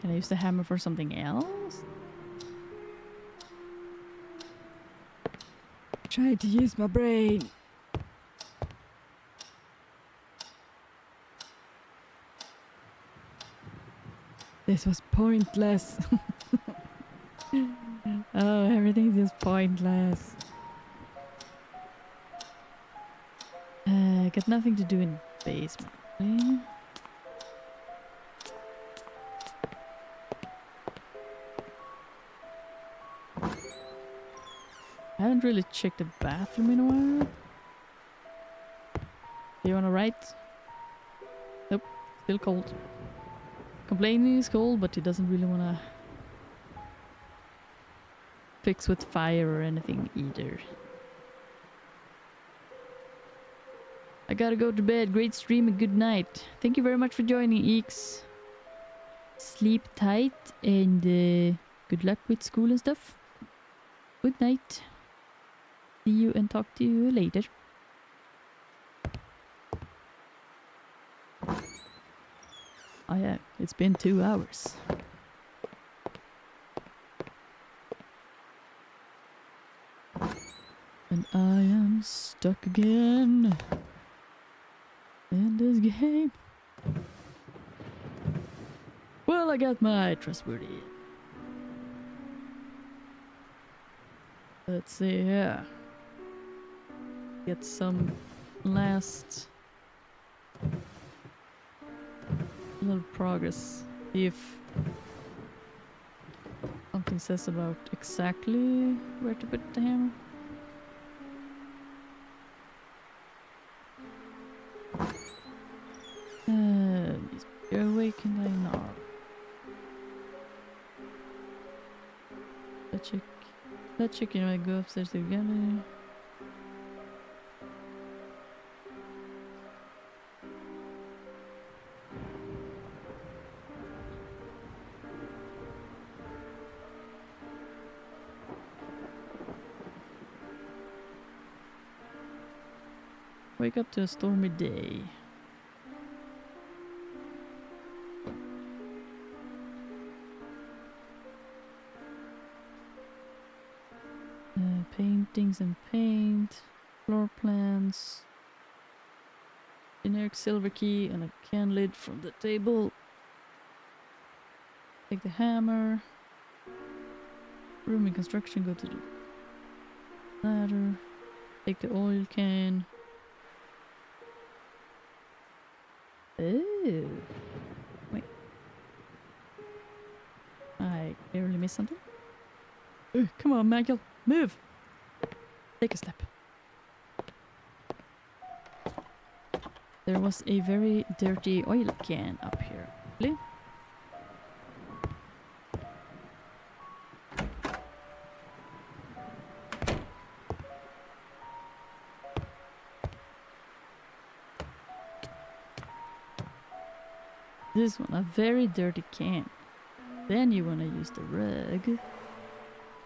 Can I use the hammer for something else? Try to use my brain. This was pointless. Oh, everything's just pointless. Got nothing to do in the basement. Okay. I haven't really checked the bathroom in a while. Do you wanna write? Nope, still cold. Complaining is cold, but he doesn't really wanna fix with fire or anything either. I gotta go to bed. Great stream and good night. Thank you very much for joining, Eeks. Sleep tight and good luck with school and stuff. Good night. See you and talk to you later. Oh yeah, it's been 2 hours. And I am stuck again in this game. Well, I got my trustworthy. Let's see here. Get some last little progress. See if something says about exactly where to put the hammer. You're awake and I know. Let's check, you know, I go upstairs together. Wake up to a stormy day. Paintings and paint, floor plans, generic silver key and a can lid from the table. Take the hammer. Room in construction, go to the ladder. Take the oil can. Oh. Wait. I barely missed something. Come on, Michael. Move! Take a step. There was a very dirty oil can up here. Really? This one, a very dirty can. Then you wanna use the rug.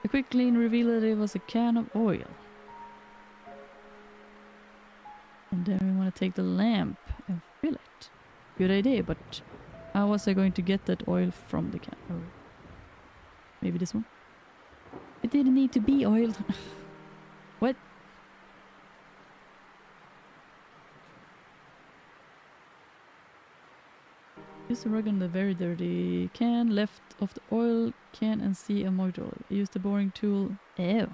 A quick clean revealed that it was a can of oil. And then we want to take the lamp and fill it. Good idea, but how was I going to get that oil from the can? Oh, maybe this one? It didn't need to be oiled. What? Use the rug on the very dirty can, left of the oil can and see a motor oil. Use the boring tool. Ew.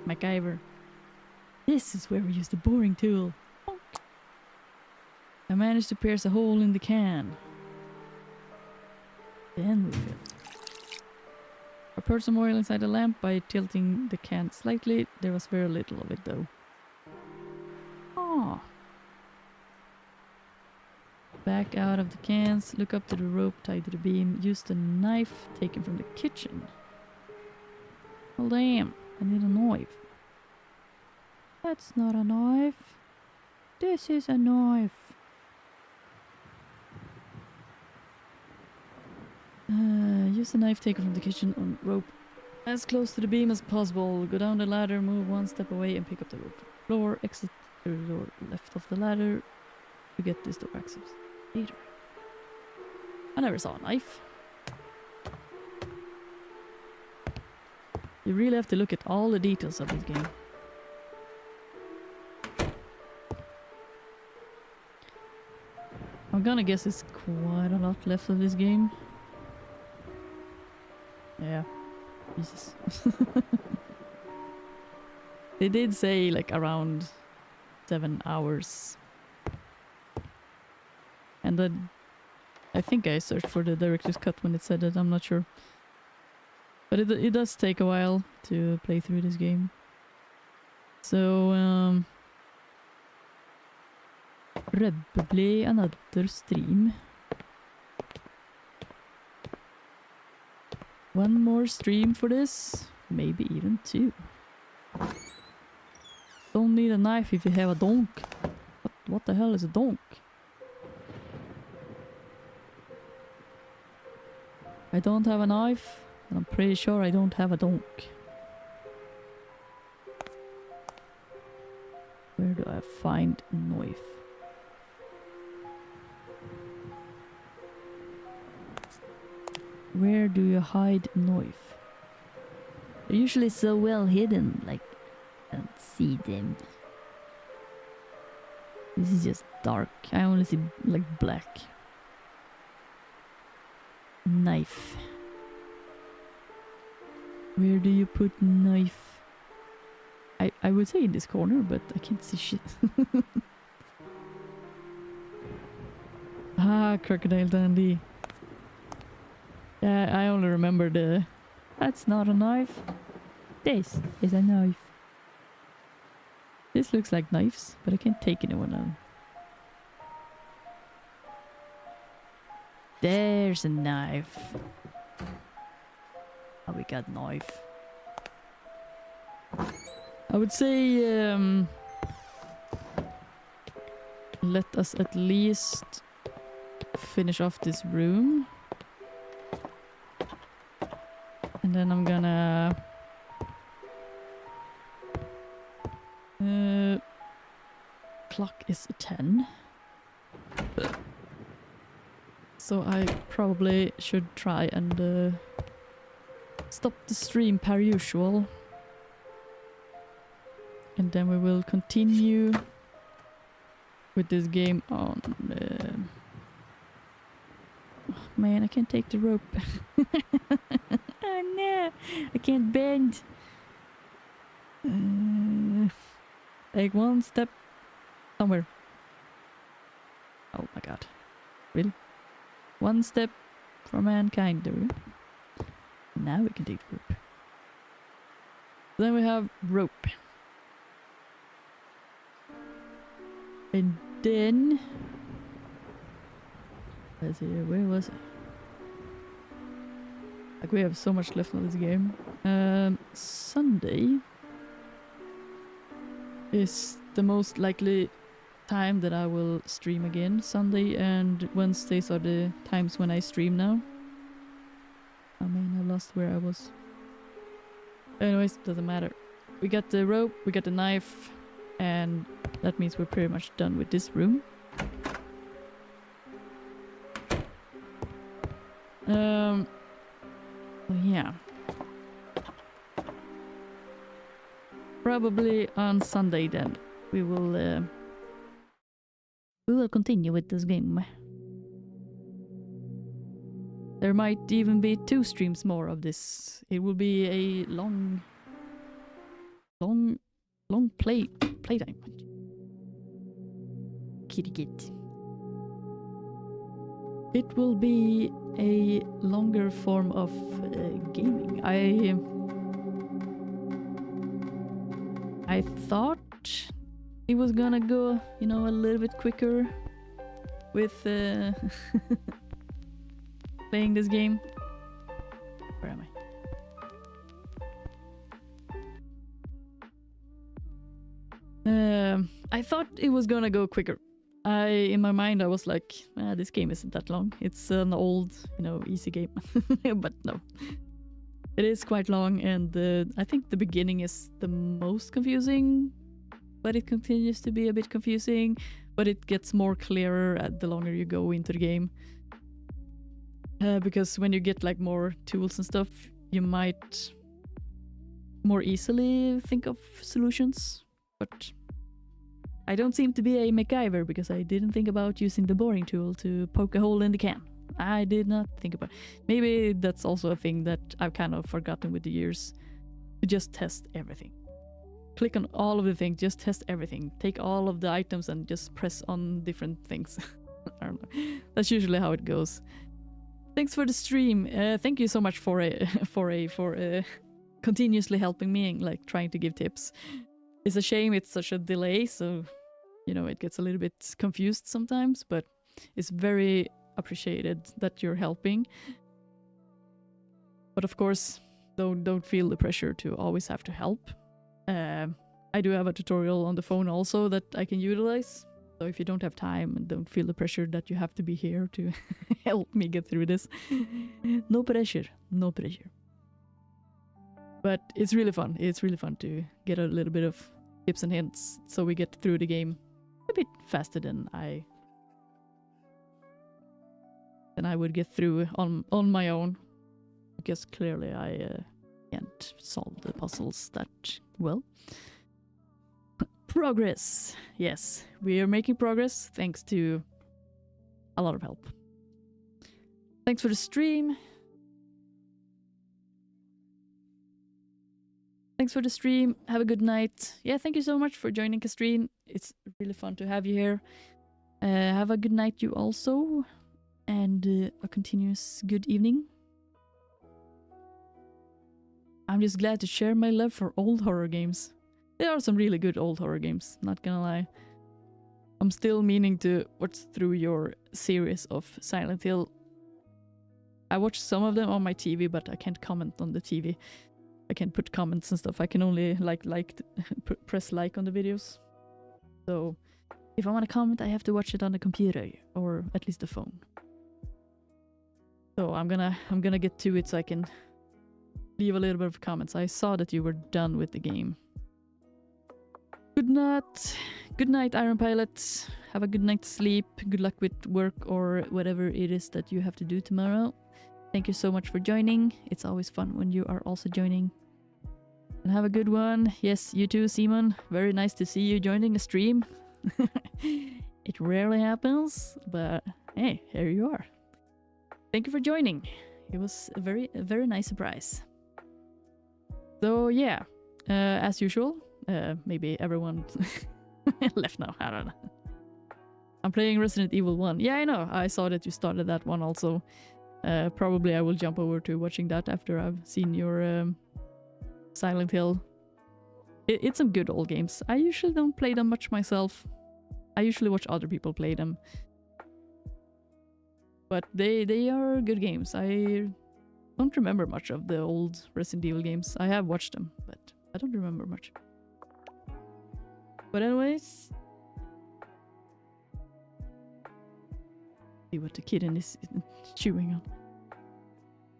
MacGyver. This is where we use the boring tool. I managed to pierce a hole in the can. Then we fill. I poured some oil inside the lamp by tilting the can slightly. There was very little of it though. Ah. Back out of the cans, look up to the rope tied to the beam, use the knife taken from the kitchen. Oh damn, I need a knife. That's not a knife. This is a knife. Use the knife taken from the kitchen on rope as close to the beam as possible. Go down the ladder, move one step away and pick up the rope from the floor. Exit through the door left of the ladder to get this door access later. I never saw a knife. You really have to look at all the details of this game. I'm gonna guess it's quite a lot left of this game. Yeah. Jesus. They did say like around 7 hours. And then I think I searched for the director's cut when it said that, I'm not sure. But it does take a while to play through this game. So, probably another stream. One more stream for this, maybe even 2. Don't need a knife if you have a donk. What the hell is a donk? I don't have a knife, and I'm pretty sure I don't have a donk. Where do I find a knife? Where do you hide knife? They're usually so well hidden, like, I don't see them. This is just dark. I only see, like, black. Knife. Where do you put knife? I would say in this corner, but I can't see shit. Ah, Crocodile Dundee. Yeah, I only remember the... That's not a knife. This is a knife. This looks like knives, but I can't take anyone out. There's a knife. Oh, we got knife. I would say... let us at least finish off this room. And then I'm gonna... clock is 10. So I probably should try and stop the stream per usual. And then we will continue with this game on... Oh man, I can't take the rope. Oh no, I can't bend. Take one step somewhere. Oh my god. Really? One step for mankind, do we? Now we can take the rope. Then we have rope. And then... Let's see, where was it? Like, we have so much left on this game. Sunday is the most likely time that I will stream again. Sunday and Wednesdays are the times when I stream now. I mean, I lost where I was. Anyways, doesn't matter. We got the rope, we got the knife, and that means we're pretty much done with this room. Yeah. Probably on Sunday then we will continue with this game. There might even be 2 streams more of this. It will be a long playtime. Kitty kit. it will be a longer form of gaming. I thought it was gonna go, you know, a little bit quicker with playing this game. Where am I? I thought it was gonna go quicker. In my mind, I was like, this game isn't that long. It's an old, you know, easy game. But no. It is quite long, and I think the beginning is the most confusing, but it continues to be a bit confusing, but it gets more clearer the longer you go into the game. Because when you get like more tools and stuff, you might more easily think of solutions, but I don't seem to be a MacGyver because I didn't think about using the boring tool to poke a hole in the can. I did not think about it. Maybe that's also a thing that I've kind of forgotten with the years. To just test everything. Click on all of the things, just test everything. Take all of the items and just press on different things. I don't know. That's usually how it goes. Thanks for the stream. Thank you so much for continuously helping me and like trying to give tips. It's a shame it's such a delay, so you know it gets a little bit confused sometimes, but it's very appreciated that you're helping. But of course, don't feel the pressure to always have to help. I do have a tutorial on the phone also that I can utilize. So if you don't have time, and don't feel the pressure that you have to be here to help me get through this. No pressure, no pressure. But it's really fun. It's really fun to get a little bit of tips and hints so we get through the game a bit faster than I would get through on my own, because clearly I can't solve the puzzles that well. Progress. Yes, we are making progress thanks to a lot of help. Thanks for the stream. Thanks for the stream. Have a good night. Yeah, thank you so much for joining, Kastrine. It's really fun to have you here. Have a good night you also. And a continuous good evening. I'm just glad to share my love for old horror games. There are some really good old horror games, not gonna lie. I'm still meaning to watch through your series of Silent Hill. I watched some of them on my TV, but I can't comment on the TV. I can't put comments and stuff. I can only press like on the videos. So if I want to comment, I have to watch it on the computer or at least the phone. So I'm gonna get to it so I can leave a little bit of comments. I saw that you were done with the game. Good night, Iron Pilot. Have a good night's sleep. Good luck with work or whatever it is that you have to do tomorrow. Thank you so much for joining. It's always fun when you are also joining. And have a good one. Yes, you too, Simon. Very nice to see you joining a stream. It rarely happens, but hey, here you are. Thank you for joining. It was a very nice surprise. So yeah, as usual, maybe everyone left now. I don't know. I'm playing Resident Evil 1. Yeah, I know. I saw that you started that one also. Probably I will jump over to watching that after I've seen your Silent Hill. It's some good old games. I usually don't play them much myself. I usually watch other people play them. But they are good games. I don't remember much of the old Resident Evil games. I have watched them, but I don't remember much. But anyways, see what the kitten is chewing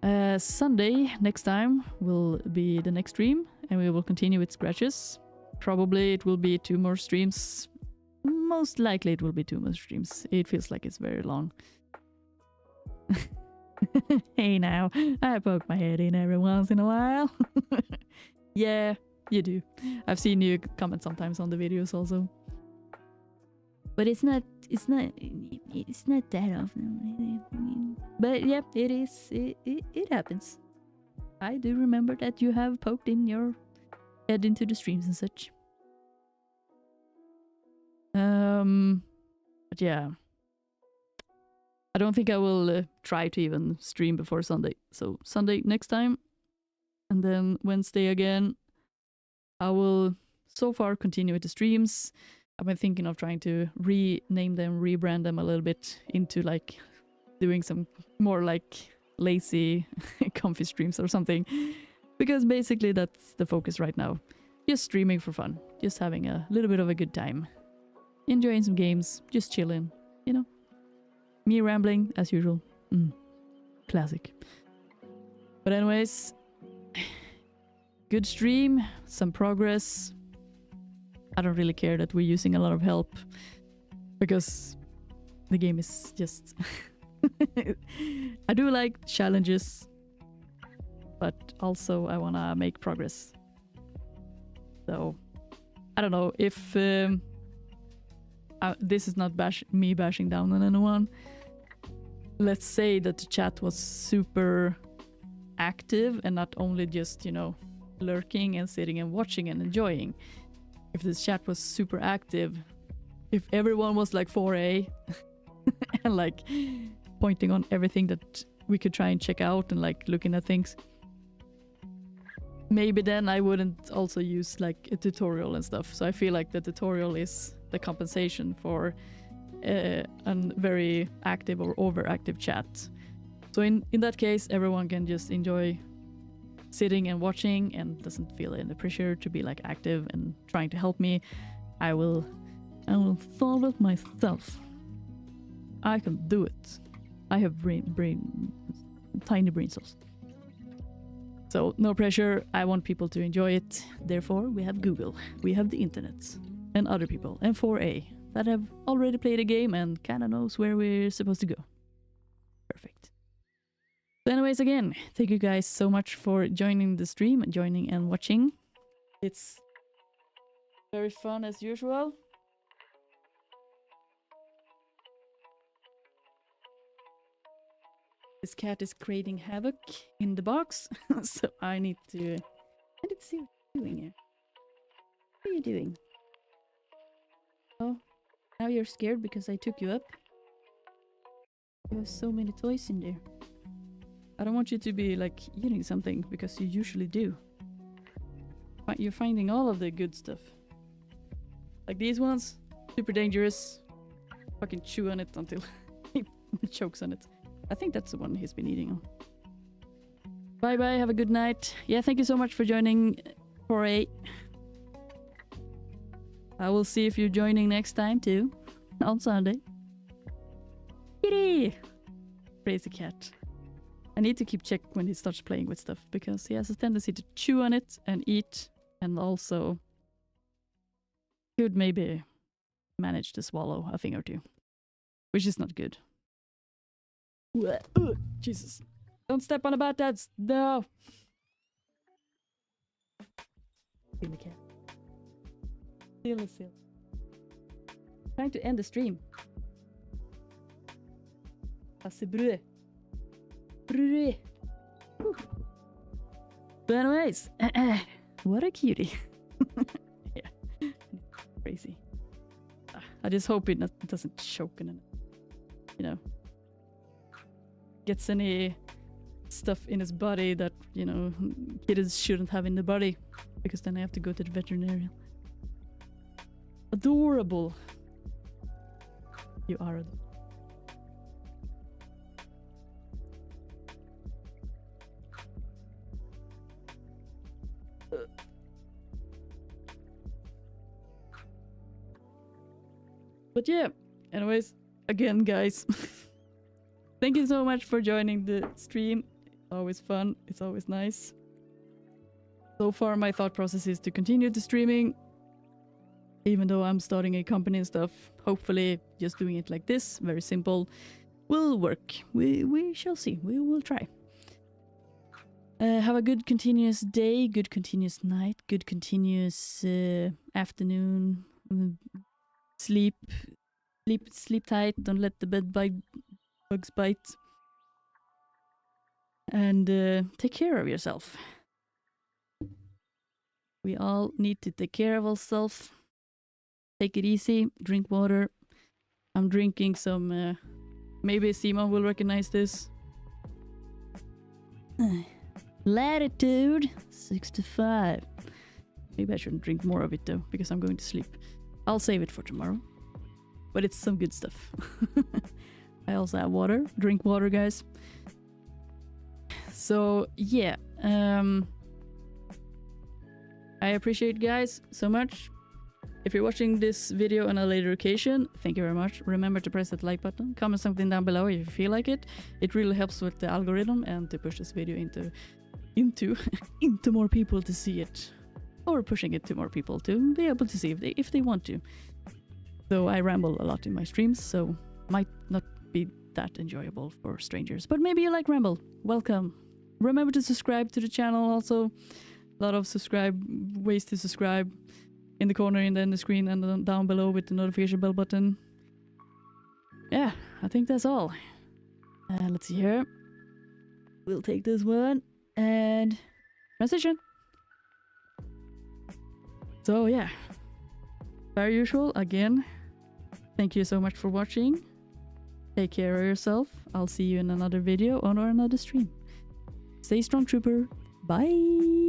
on. Sunday next time will be the next stream, and we will continue with scratches. Probably it will be 2 more streams. Most likely it will be 2 more streams. It feels like it's very long. Hey now, I poke my head in every once in a while. Yeah, you do. I've seen you comment sometimes on the videos also. But it's not that often. But yeah, it is. It happens. I do remember that you have poked in your head into the streams and such. But yeah. I don't think I will try to even stream before Sunday. So Sunday next time, and then Wednesday again. I will so far continue with the streams. I've been thinking of trying to rename them, rebrand them a little bit into like doing some more like lazy, comfy streams or something. Because basically that's the focus right now. Just streaming for fun. Just having a little bit of a good time. Enjoying some games. Just chilling. You know? Me rambling as usual. Classic. But anyways, good stream. Some progress. I don't really care that we're using a lot of help. Because the game is just... I do like challenges. But also I want to make progress. So, I don't know if this is not me bashing down on anyone. Let's say that the chat was super active and not only just, you know, lurking and sitting and watching and enjoying. If this chat was super active, if everyone was like 4A and like pointing on everything that we could try and check out and like looking at things. Maybe then I wouldn't also use like a tutorial and stuff. So I feel like the tutorial is the compensation for a very active or overactive chat. So in that case, everyone can just enjoy sitting and watching and doesn't feel any pressure to be like active and trying to help me. I will solve it myself. I can do it. I have tiny brain cells. So no pressure, I want people to enjoy it. Therefore, we have Google, we have the internet, and other people, and 4A, that have already played a game and kinda knows where we're supposed to go. Perfect. So anyways, again, thank you guys so much for joining the stream, joining and watching. It's very fun as usual. This cat is creating havoc in the box, so I need to see what you're doing here. What are you doing? Oh, now you're scared because I took you up? You have so many toys in there. I don't want you to be like eating something because you usually do. You're finding all of the good stuff. Like these ones, super dangerous. Fucking chew on it until he chokes on it. I think that's the one he's been eating on. Bye bye, have a good night. Yeah, thank you so much for joining 4A. I will see if you're joining next time too. On Sunday. Kitty! Crazy cat. I need to keep check when he starts playing with stuff because he has a tendency to chew on it and eat and also could maybe manage to swallow a thing or two. Which is not good. Jesus. Don't step on the bat, dads. No. Silly cat. Silly. Trying to end the stream. Passe brød. Brød. But anyways, what a cutie. Yeah. Crazy. I just hope it doesn't choke in it. You know. Gets any stuff in his body that, you know, kids shouldn't have in the body. Because then I have to go to the veterinarian. Adorable. You are adorable. But yeah, anyways, again guys, thank you so much for joining the stream. It's always fun, it's always nice. So far my thought process is to continue the streaming, even though I'm starting a company and stuff. Hopefully just doing it like this, very simple, will work. We shall see, we will try. Have a good continuous day, good continuous night, good continuous afternoon. Sleep tight, don't let the bugs bite. And take care of yourself. We all need to take care of ourselves. Take it easy, drink water. I'm drinking some Maybe Simon will recognize this. Latitude 65. Maybe I shouldn't drink more of it though, because I'm going to sleep. I'll save it for tomorrow. But it's some good stuff. I also have water. Drink water, guys. So, yeah. I appreciate you guys so much. If you're watching this video on a later occasion, thank you very much. Remember to press that like button. Comment something down below if you feel like it. It really helps with the algorithm and to push this video into more people to see it. Or pushing it to more people to be able to see if they want to. Though I ramble a lot in my streams, so might not be that enjoyable for strangers. But maybe you like ramble. Welcome. Remember to subscribe to the channel also. A lot of ways to subscribe in the corner in the screen and then down below with the notification bell button. Yeah, I think that's all. Let's see here. We'll take this one and transition. So yeah, per usual, again, thank you so much for watching. Take care of yourself. I'll see you in another video or another stream. Stay strong, trooper. Bye.